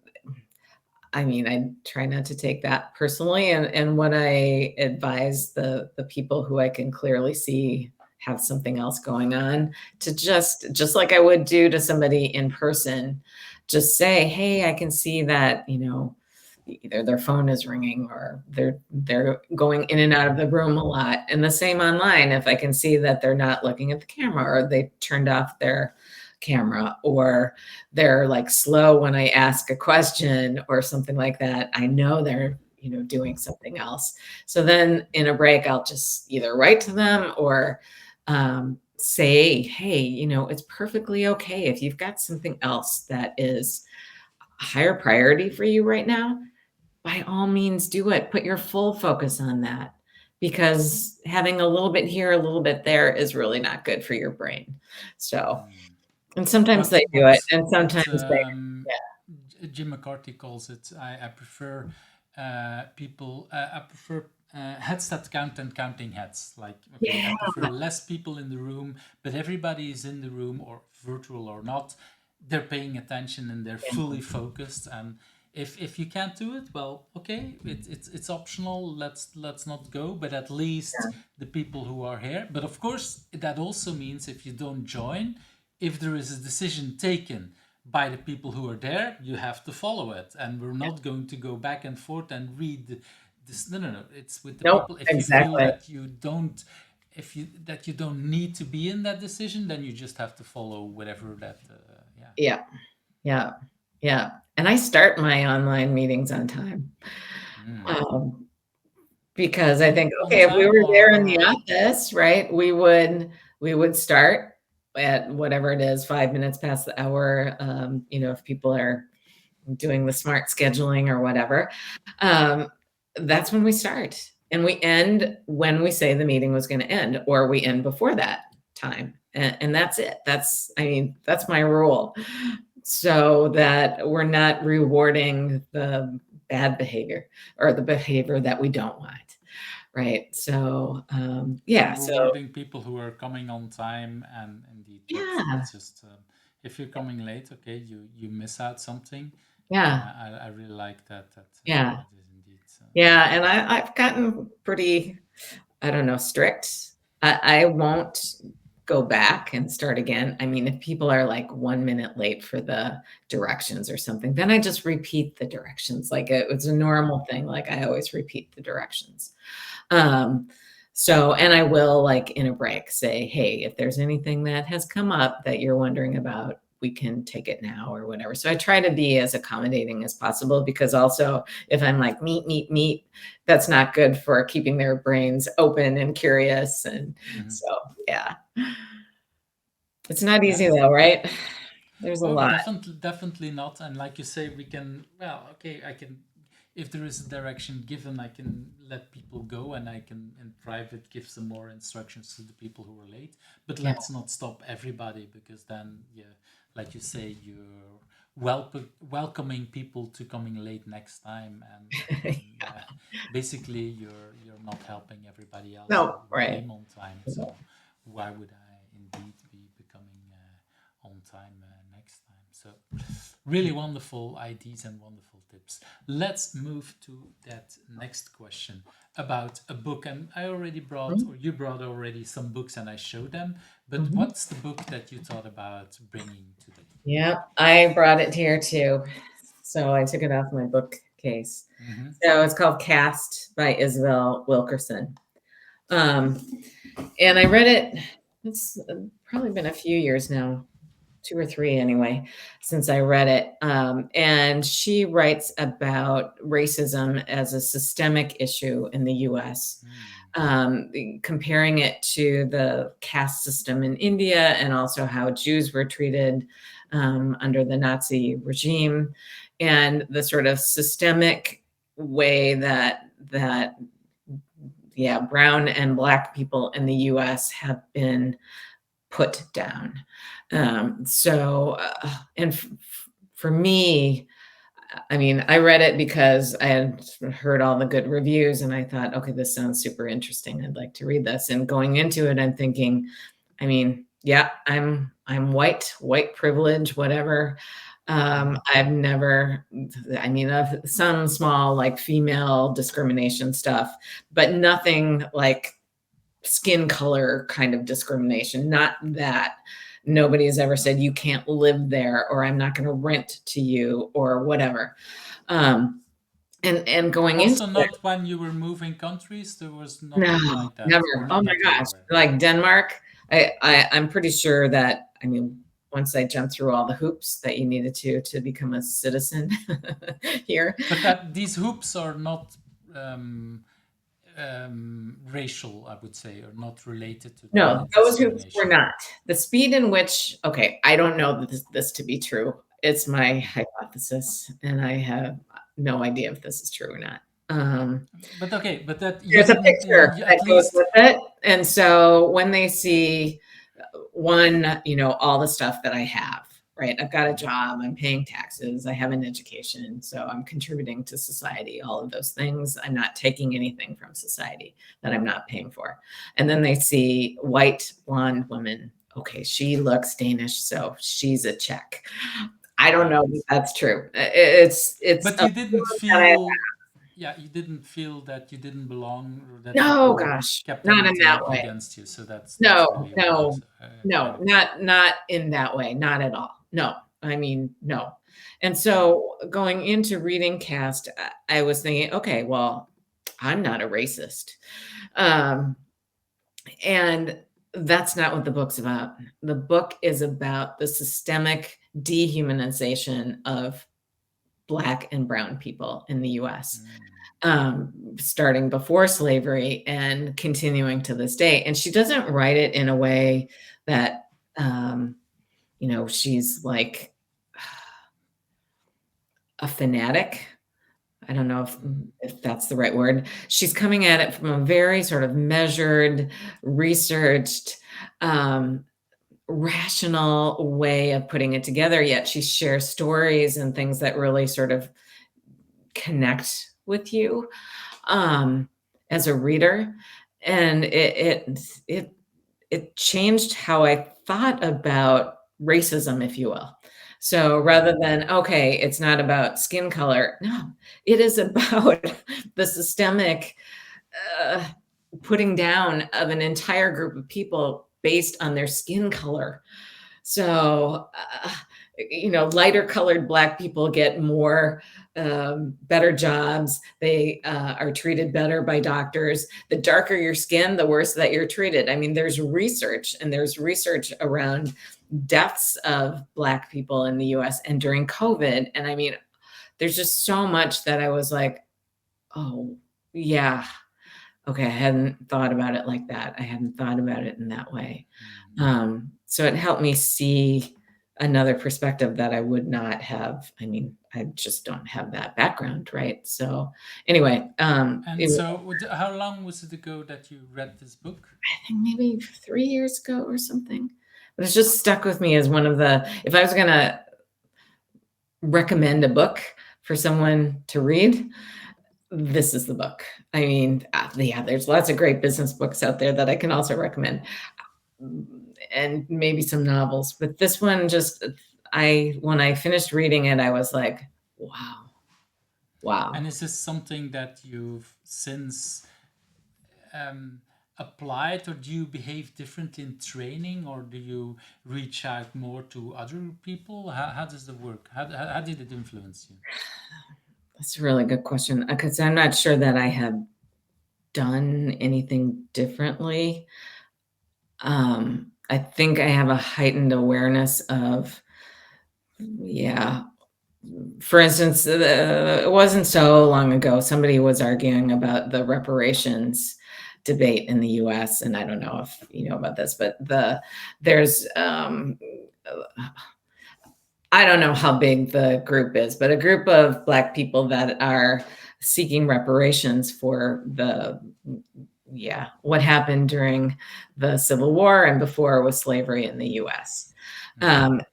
I mean, I try not to take that personally. And what I advise the people who I can clearly see have something else going on, to just like I would do to somebody in person, just say, hey, I can see that, you know, either their phone is ringing or they're going in and out of the room a lot. And the same online, if I can see that they're not looking at the camera or they turned off their camera or they're like slow when I ask a question or something like that, I know they're, you know, doing something else. So then in a break, I'll just either write to them or say, hey, you know, it's perfectly okay if you've got something else that is a higher priority for you right now, by all means do it. Put your full focus on that, because having a little bit here, a little bit there is really not good for your brain. So, and sometimes What they do it what and what sometimes they, Jim McCarthy calls it. I prefer people. I prefer heads that count and counting heads. Like, okay, I yeah, prefer less people in the room, but everybody is in the room, or virtual or not. They're paying attention and they're yeah, fully focused. And if you can't do it, well, okay, it's optional. Let's not go. But at least the people who are here. But of course, that also means if you don't join, if there is a decision taken by the people who are there, you have to follow it. And we're not going to go back and forth and read this. No, no, no. It's with the nope, people. If you feel exactly. that you don't, if you that you don't need to be in that decision, then you just have to follow whatever that. Yeah. Yeah, yeah, yeah. And I start my online meetings on time. Um, because I think, On okay, if we time, were there in the or office, right, we would start at whatever it is, 5 minutes past the hour. You know, if people are doing the smart scheduling or whatever, that's when we start. And we end when we say the meeting was going to end, or we end before that time. And that's it. That's my rule. So that we're not rewarding the bad behavior or the behavior that we don't want. Right. So, yeah. So, Rewarding people who are coming on time, and indeed, yeah. that's just if you're coming late, okay, you miss out something. Yeah. I really like that. Yeah. That is indeed. Yeah. And I've gotten pretty, I don't know, strict. I won't go back and start again. I mean, if people are like 1 minute late for the directions or something, then I just repeat the directions. Like it's a normal thing. Like I always repeat the directions. So, and I will, like in a break, say, hey, if there's anything that has come up that you're wondering about, we can take it now or whatever. So I try to be as accommodating as possible, because also if I'm like meet, that's not good for keeping their brains open and curious. And so, yeah, it's not easy though, right? There's a lot. Definitely not. And like you say, we can, well, okay, I can, if there is a direction given, I can let people go, and I can in private give some more instructions to the people who are late. But let's not stop everybody, because then, yeah, like you say, you're welcoming people to coming late next time, and basically you're not helping everybody else No, who right. came on time. So why would I indeed be becoming on time next time? So really wonderful ideas and wonderful tips. Let's move to that next question about a book. And I already brought, or you brought already some books, and I showed them. But what's the book that you thought about bringing today? Yeah, I brought it here too. So I took it off my bookcase. So it's called Cast by Isabel Wilkerson. And I read it, it's probably been a few years now, 2 or 3 anyway, since I read it. And she writes about racism as a systemic issue in the US, comparing it to the caste system in India, and also how Jews were treated under the Nazi regime, and the sort of systemic way that brown and black people in the US have been put down. For me, I mean, I read it because I had heard all the good reviews, and I thought, okay, this sounds super interesting. I'd like to read this. And going into it, I'm thinking, I mean, yeah, I'm white privilege, whatever. I've never, I mean, some small like female discrimination stuff, but nothing like skin color kind of discrimination. Not that. Nobody has ever said you can't live there, or I'm not going to rent to you, or whatever. And going Also, into not it, when you were moving countries, there was no, nothing like that. never. Oh my gosh, like Denmark. I'm pretty sure that, I mean, once I jumped through all the hoops that you needed to become a citizen here. But that these hoops are not racial, I would say, or not related to No, those hoops were discrimination. not. The speed in which, okay, I don't know this to be true. It's my hypothesis, and I have no idea if this is true or not. But okay, but that There's a picture that at goes least with it. And so when they see one, all the stuff that I have, right? I've got a job, I'm paying taxes, I have an education, so I'm contributing to society, all of those things. I'm not taking anything from society that I'm not paying for. And then they see white blonde woman. Okay, she looks Danish, so she's a check. I don't know if that's true. It's But you didn't feel, yeah, you didn't feel that you didn't belong, or that no, people gosh, kept not in anything that way. against you. So that's No, really no, kind of not in that way, not at all. No, I mean, no. And so going into reading Cast, I was thinking, okay, well, I'm not a racist. And that's not what the book's about. The book is about the systemic dehumanization of Black and brown people in the US. Starting before slavery and continuing to this day. And she doesn't write it in a way that, she's like a fanatic. I don't know if that's the right word. She's coming at it from a very sort of measured, researched, rational way of putting it together, yet she shares stories and things that really sort of connect with you as a reader. And it changed how I thought about racism, if you will. So rather than, okay, it's not about skin color. No, it is about the systemic uh, putting down of an entire group of people based on their skin color. So, lighter colored Black people get more better jobs. They are treated better by doctors. The darker your skin, the worse that you're treated. I mean, there's research, and there's research around deaths of Black people in the US and during COVID. And I mean, there's just so much that I was like, oh, yeah. Okay, I hadn't thought about it like that. I hadn't thought about it in that way. So it helped me see another perspective that I would not have. I mean, I just don't have that background, right? So anyway, And so, how long was it ago that you read this book? I think maybe 3 years ago or something. But it's just stuck with me as one of the, if I was going to recommend a book for someone to read, this is the book. I mean, yeah, there's lots of great business books out there that I can also recommend, and maybe some novels. But this one just, when I finished reading it, I was like, wow. And is this something that you've since applied, or do you behave differently in training, or do you reach out more to other people? How does it work? How did it influence you? That's a really good question, because I'm not sure that I have done anything differently. I think I have a heightened awareness of, for instance, it wasn't so long ago, somebody was arguing about the reparations debate in the US. And I don't know if you know about this, but there's, I don't know how big the group is, but a group of Black people that are seeking reparations for what happened during the Civil War and before with slavery in the US. And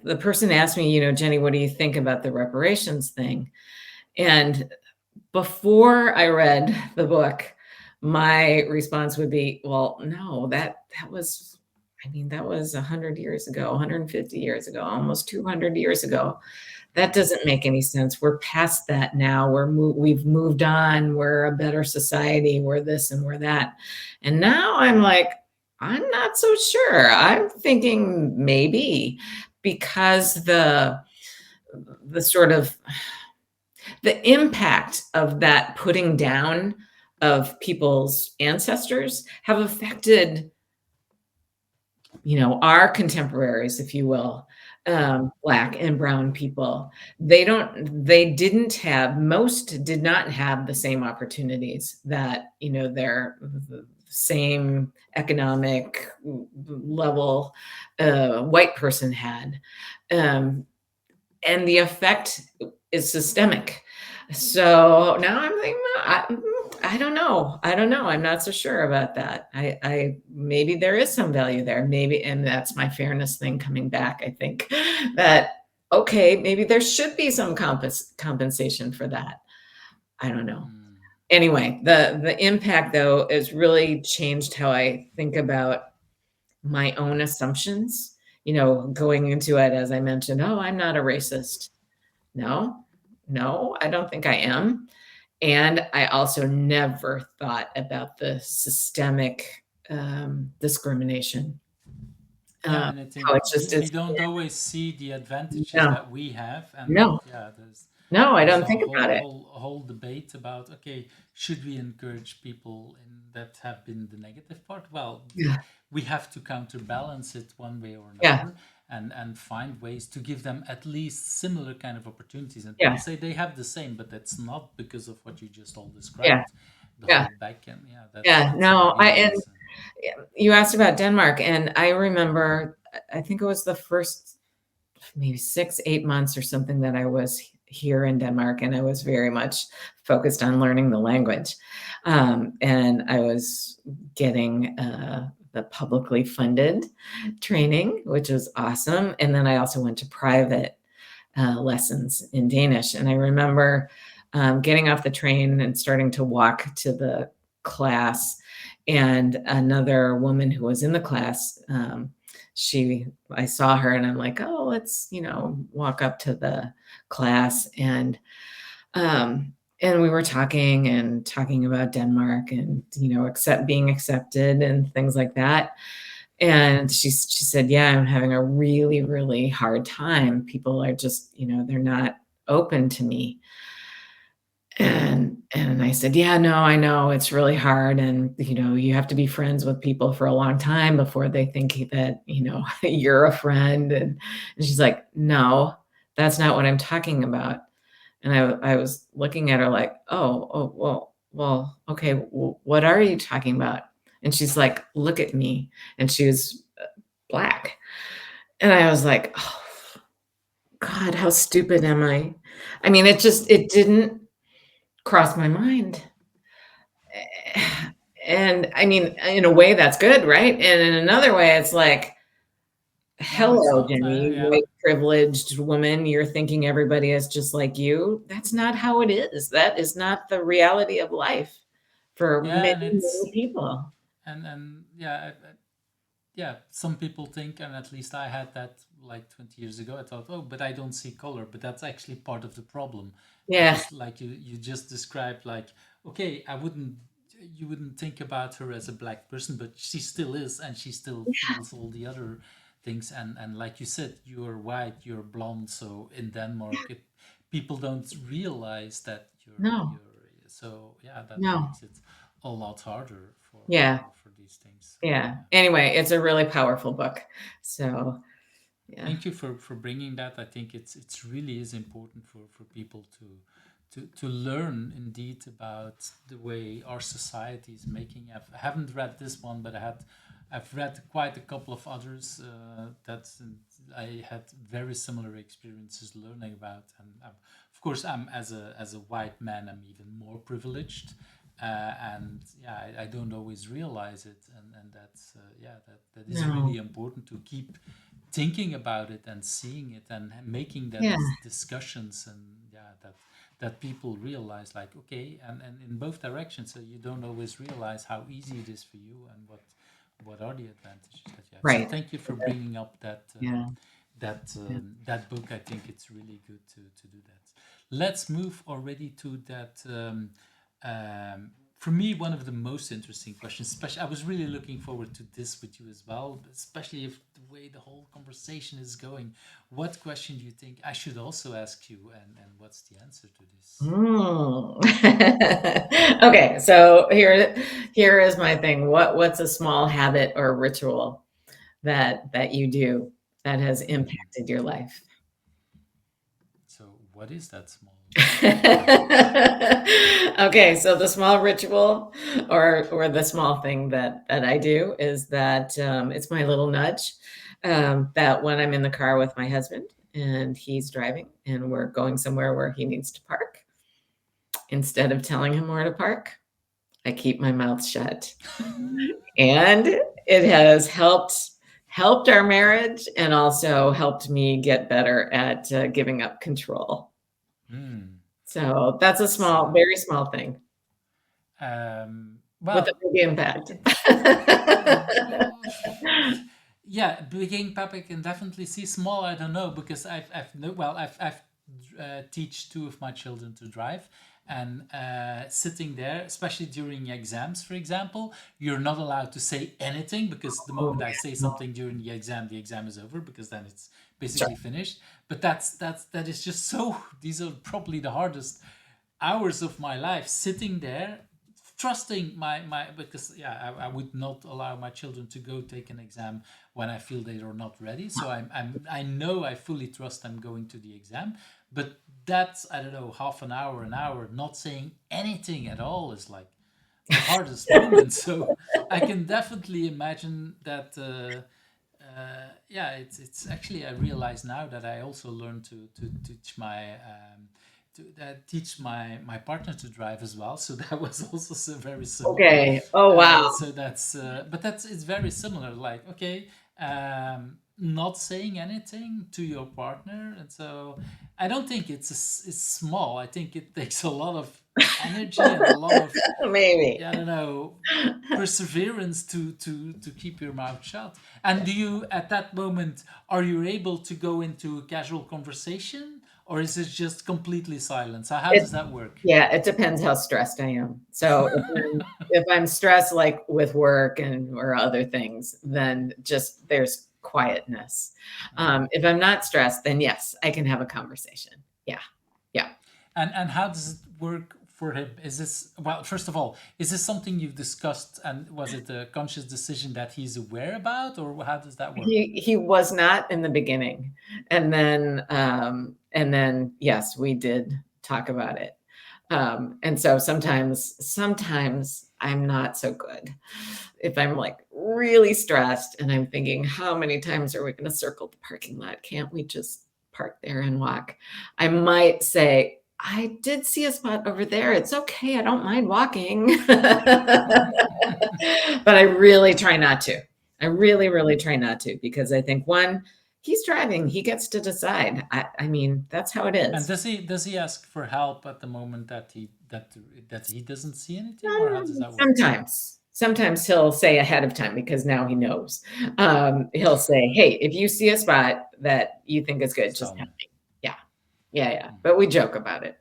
the person asked me, Jenny, what do you think about the reparations thing? And before I read the book, my response would be, well, no, that was 100 years ago, 150 years ago, almost 200 years ago. That doesn't make any sense. We're past that now. We've moved on. We're a better society. We're this and we're that. And now I'm like, I'm not so sure. I'm thinking maybe, because the sort of the impact of that putting down of people's ancestors have affected, our contemporaries, if you will, Black and brown people. Most did not have the same opportunities that, their same economic level white person had. And the effect is systemic. So now I'm thinking, I don't know. I'm not so sure about that. I maybe there is some value there. Maybe, and that's my fairness thing coming back. I think that, okay, maybe there should be some compensation for that. I don't know. Anyway, the impact, though, has really changed how I think about my own assumptions. Going into it, as I mentioned, I'm not a racist. No, I don't think I am. And I also never thought about the systemic discrimination. And I think we don't always see the advantages that we have. And I don't think about it. A whole debate about, okay, should we encourage people that have been the negative part? Well, we have to counterbalance it one way or another. And find ways to give them at least similar kind of opportunities. And people say they have the same, but that's not because of what you just all described. The whole back end. You asked about Denmark, and I remember, I think it was the first maybe 6, 8 months or something that I was here in Denmark, and I was very much focused on learning the language. And I was getting the publicly funded training, which was awesome. And then I also went to private lessons in Danish. And I remember getting off the train and starting to walk to the class. And another woman who was in the class, I saw her and I'm like, oh, let's, walk up to the class. And we were talking about Denmark and, being accepted and things like that. And she said, yeah, I'm having a really, really hard time. People are just, they're not open to me. And I said, yeah, no, I know it's really hard. And, you have to be friends with people for a long time before they think that, you're a friend. And she's like, no, that's not what I'm talking about. And I was looking at her like, well, okay, what are you talking about? And she's like, look at me. And she was black. And I was like, oh, God, how stupid am I? I mean, it didn't cross my mind. And I mean, in a way that's good, right? And in another way, it's like, No, it's hello, not. Jenny, Yeah, white privileged woman. You're thinking everybody is just like you. That's not how it is. That is not the reality of life for yeah, many, and many people. yeah, yeah. Some people think, and at least I had that like 20 years ago. I thought, oh, but I don't see color. But that's actually part of the problem, Yeah. because like you just described, like, okay, you wouldn't think about her as a black person, but she still is, and she still feels all the other things. And like you said, you're white, you're blonde, so in Denmark, people don't realize that No, you're so yeah, that no. makes it a lot harder Yeah. for these things. Yeah. Yeah. Anyway, it's a really powerful book. So, yeah. Thank you for bringing that. I think it's really is important for people to learn indeed about the way our society is making. I haven't read this one, but I've read quite a couple of others that I had very similar experiences learning about. And of course, I'm as a white man, I'm even more privileged. And yeah, I don't always realize it, and that's yeah, that is No. really important to keep thinking about it and seeing it and making that Yeah. discussions, and yeah, that people realize, like, okay, and in both directions, so you don't always realize how easy it is for you and what are the advantages that you have. So Right. thank you for bringing up that Yeah. Yeah. that book. I think it's really good to do that. Let's move already to that. For me, one of the most interesting questions, especially, I was really looking forward to this with you as well, especially if the way the whole conversation is going. What question do you think I should also ask you, and what's the answer to this? Mm. Okay, so here is my thing. What's a small habit or ritual that you do that has Hmm. impacted your life? So, what is that small habit? Okay, so the small ritual or the small thing that I do is that it's my little nudge that when I'm in the car with my husband and he's driving and we're going somewhere where he needs to park, instead of telling him where to park, I keep my mouth shut. And it has helped our marriage and also helped me get better at giving up control. Hmm. So that's a small, So, very small thing with a well, big impact. yeah, beginning Papa can definitely see small. I don't know, because I've no, well, I've teach two of my children to drive, and sitting there, especially during exams, for example, you're not allowed to say anything, because the Oh, moment I say no. something during the exam is over, because then it's Sure. basically finished. But that is just so. These are probably the hardest hours of my life, sitting there trusting my because yeah, I would not allow my children to go take an exam when I feel they are not ready. So I know I fully trust them going to the exam, but that's, I don't know, half an hour not saying anything at all is like the hardest moment. So I can definitely imagine that yeah, it's actually, I realize now that I also learned to teach my partner to drive as well. So that was also very similar. Okay. Oh, wow. So that's but that's it's very similar. Like, okay, not saying anything to your partner, and so I don't think it's small. I think it takes a lot of energy and a lot of, Maybe. yeah, I don't know, perseverance to keep your mouth shut. And do you, at that moment, are you able to go into a casual conversation, or is it just completely silence? How It, does that work? yeah, it depends how stressed I am. So if I'm stressed, like with work and or other things, then just there's quietness. If I'm not stressed, then yes, I can have a conversation. Yeah. Yeah. And how does it work for him? Is this, well, first of all, is this something you've discussed, and was it a conscious decision that he's aware about, or how does that work? He was not in the beginning. And then yes, we did talk about it. And so sometimes I'm not so good. If I'm like really stressed and I'm thinking, how many times are we going to circle the parking lot? Can't we just park there and walk? I might say, I did see a spot over there. It's okay. I don't mind walking. But I really try not to. I really, really try not to, because I think, one, he's driving. He gets to decide. I mean, that's how it And is. does he ask for help at the moment that he doesn't see anything, or how does that work? Sometimes he'll say ahead of time, because now he knows. He'll say, "Hey, if you see a spot that you think is good, Just just tell tell me. me." Yeah, yeah. But we joke about it.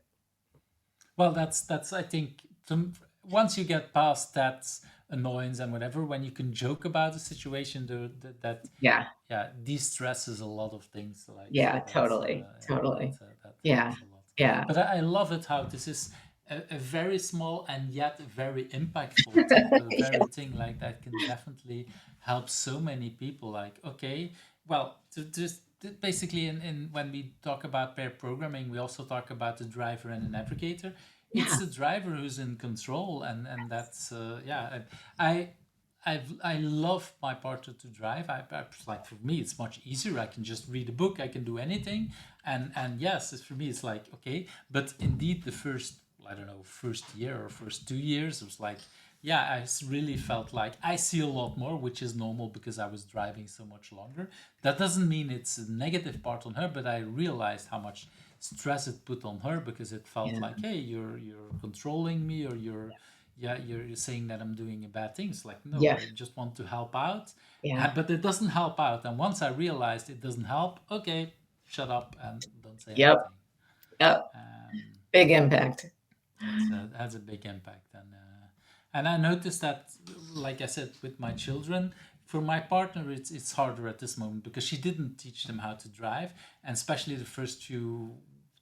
Well, that's I think, once you get past that annoyance and whatever, when you can joke about the situation, that, Yeah, yeah, de-stresses a lot of things. Like, so yeah, that's, totally, yeah, totally. that Yeah, helps a lot. yeah, But I love it how this is a very small and yet very impactful tip, a yeah, very thing like that can definitely help so many people. Like, okay, well, to just basically, in when we talk about pair programming, we also talk about the driver and the navigator. It's yeah, the driver who's in control, and that's, yeah. I I love my partner to drive. Like, for me, it's much easier. I can just read a book. I can do anything, and yes, for me, it's like, okay. But indeed, the first, I don't know, first year or first 2 years, it was like, yeah, really felt like I see a lot more, which is normal because I was driving so much longer. That doesn't mean it's a negative part on her, but I realized how much stress it put on her, because it felt yeah, like, hey, you're controlling me, or you're, yeah, you're saying that I'm doing a bad thing. It's like, no, yeah, I just want to help out. yeah. But it doesn't help out. And once I realized it doesn't help, okay, shut up and don't say Yep, anything. yep. Um, Big impact. that's has a big impact. And I noticed that, like I said, with my children, for my partner, it's harder at this moment, because she didn't teach them how to drive, and especially the first few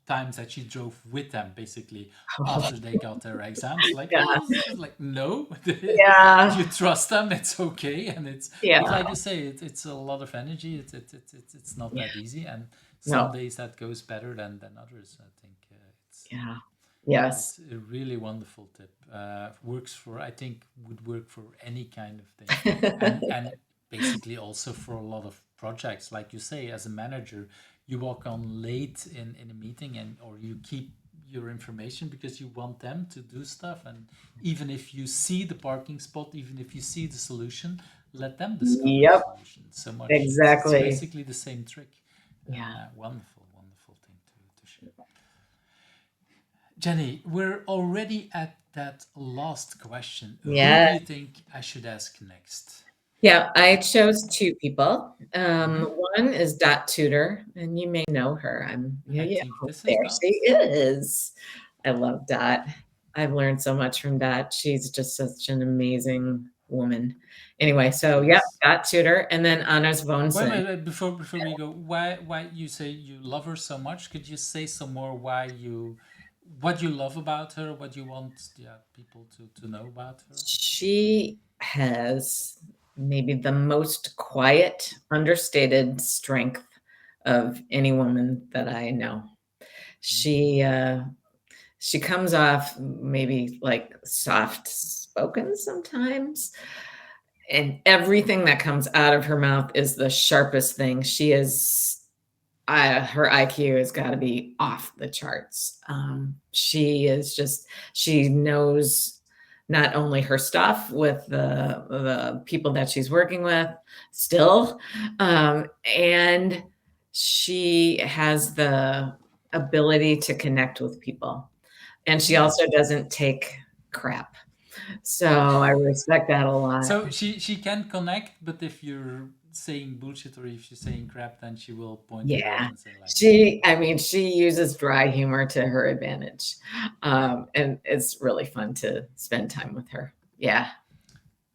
times that she drove with them, basically after they got their exams. Like, Yeah, oh, it's like, no, you yeah, trust them, it's okay, and it's, but yeah, like you say, it's a lot of energy. It's not yeah. that easy, and some No, days that goes better than others. I think, it's yeah, yes. it's a really wonderful tip. Works for, I think, would work for any kind of thing, and basically also for a lot of projects. Like you say, as a manager, you walk on late in a meeting, and or you keep your information because you want them to do stuff. And even if you see the parking spot, even if you see the solution, let them discover the Yep, solution. So much. It's exactly. basically the same trick. Yeah. Wonderful, wonderful thing to share. Jenny, we're already at that last question. Who do Yeah. you think I should ask next? Yeah, I chose two people. Hmm. One is Dot Tutor, and you may know her. I Yeah, think this is there Dot. she is. I love Dot. I've learned so much from Dot. She's just such an amazing woman. Anyway, so She yeah, is. Dot Tutor, and then Anders Wait, Vonsen. wait, wait, before we go, why you say you love her so much? Could you say some more, what you love about her, what you want, yeah, people to know about her? She has maybe the most quiet, understated strength of any woman that I know. Mm. She comes off maybe like soft spoken sometimes, and everything that comes out of her mouth is the sharpest thing. She is her IQ has got to be off the charts. She knows not only her stuff with the people that she's working with still, and she has the ability to connect with people. And she also doesn't take crap. So I respect that a lot. So she can connect, but if you're saying bullshit or if you're saying crap, then she will point it out Yeah, and say like, I mean, she uses dry humor to her advantage, and it's really fun to spend time with her. Yeah.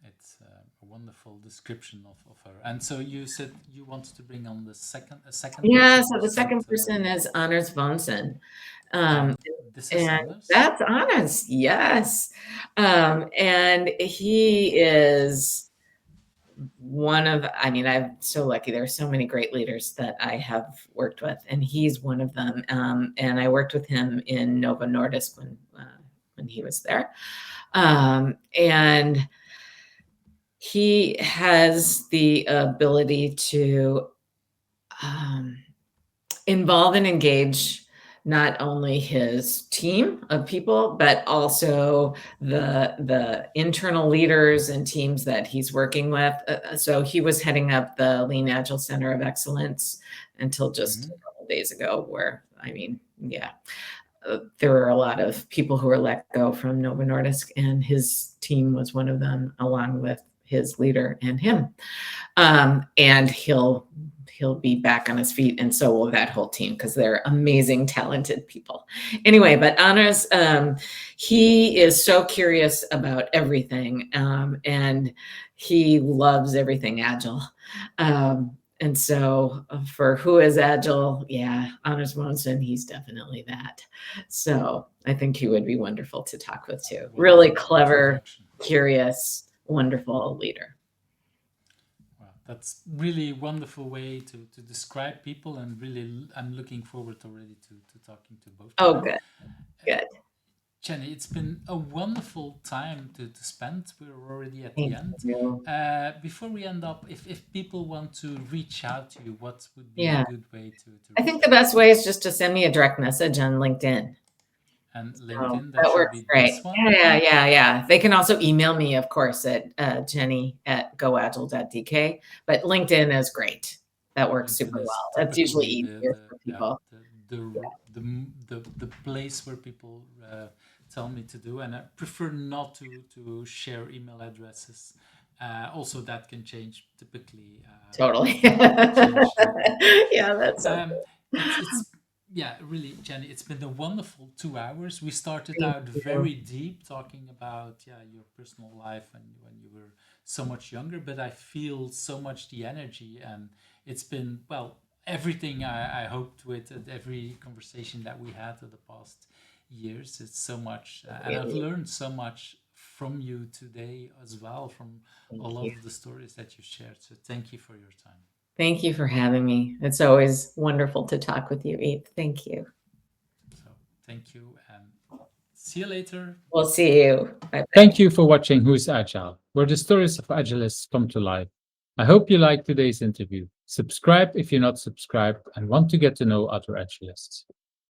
it's a wonderful description of her. And so you said you wanted to bring on a second Yeah, person. so You the said, second person is Anders Vonsen. and this is And Anders. that's Anders, yes. And he is I mean, I'm so lucky. There are so many great leaders that I have worked with, and he's one of them. And I worked with him in Novo Nordisk when he was there. And he has the ability to involve and engage not only his team of people, but also the internal leaders and teams that he's working with. So he was heading up the Lean Agile Center of Excellence until just a couple days ago, where, I mean, yeah, there were a lot of people who were let go from Novo Nordisk, and his team was one of them, along with his leader and him. And he'll be back on his feet, and so will that whole team, because they're amazing, talented people. Anyway, but Anders, he is so curious about everything, and he loves everything agile. And so for who is agile, yeah, Anders Monson, he's definitely that. So I think he would be wonderful to talk with too. Really clever, curious, wonderful leader. Wow, that's really wonderful way to describe people, and really I'm looking forward already to talking to both. Oh, good. Good. Jenni, it's been a wonderful time to spend. We're already at Thank the end. you. Before we end up, if people want to reach out to you, what would be Yeah. a good way to I think the best way is just to send me a direct message on LinkedIn. And So LinkedIn, that should works be great. this one. Yeah. They can also email me, of course, at jenny@goagile.dk. But LinkedIn is great. That works LinkedIn super is well. That's usually typically easier for people. the place where people tell me to do, and I prefer not to share email addresses. Also, that can change typically. Totally. Change. Yeah, that's It's yeah, really, Jenni, it's been a wonderful 2 hours. We started Thank out you. very deep, talking about your personal life and when you were so much younger, but I feel so much the energy, and it's been, well, everything I hoped with at every conversation that we had in the past years. It's so much, and I've learned so much from you today as well, from all of the stories that you shared. So thank you for your time. Thank you for having me. It's always wonderful to talk with you, Eve. Thank you. So thank you, and see you later. We'll see you. Bye. Thank you for watching Who's Agile, where the stories of agilists come to life. I hope you liked today's interview. Subscribe if you're not subscribed and want to get to know other agilists.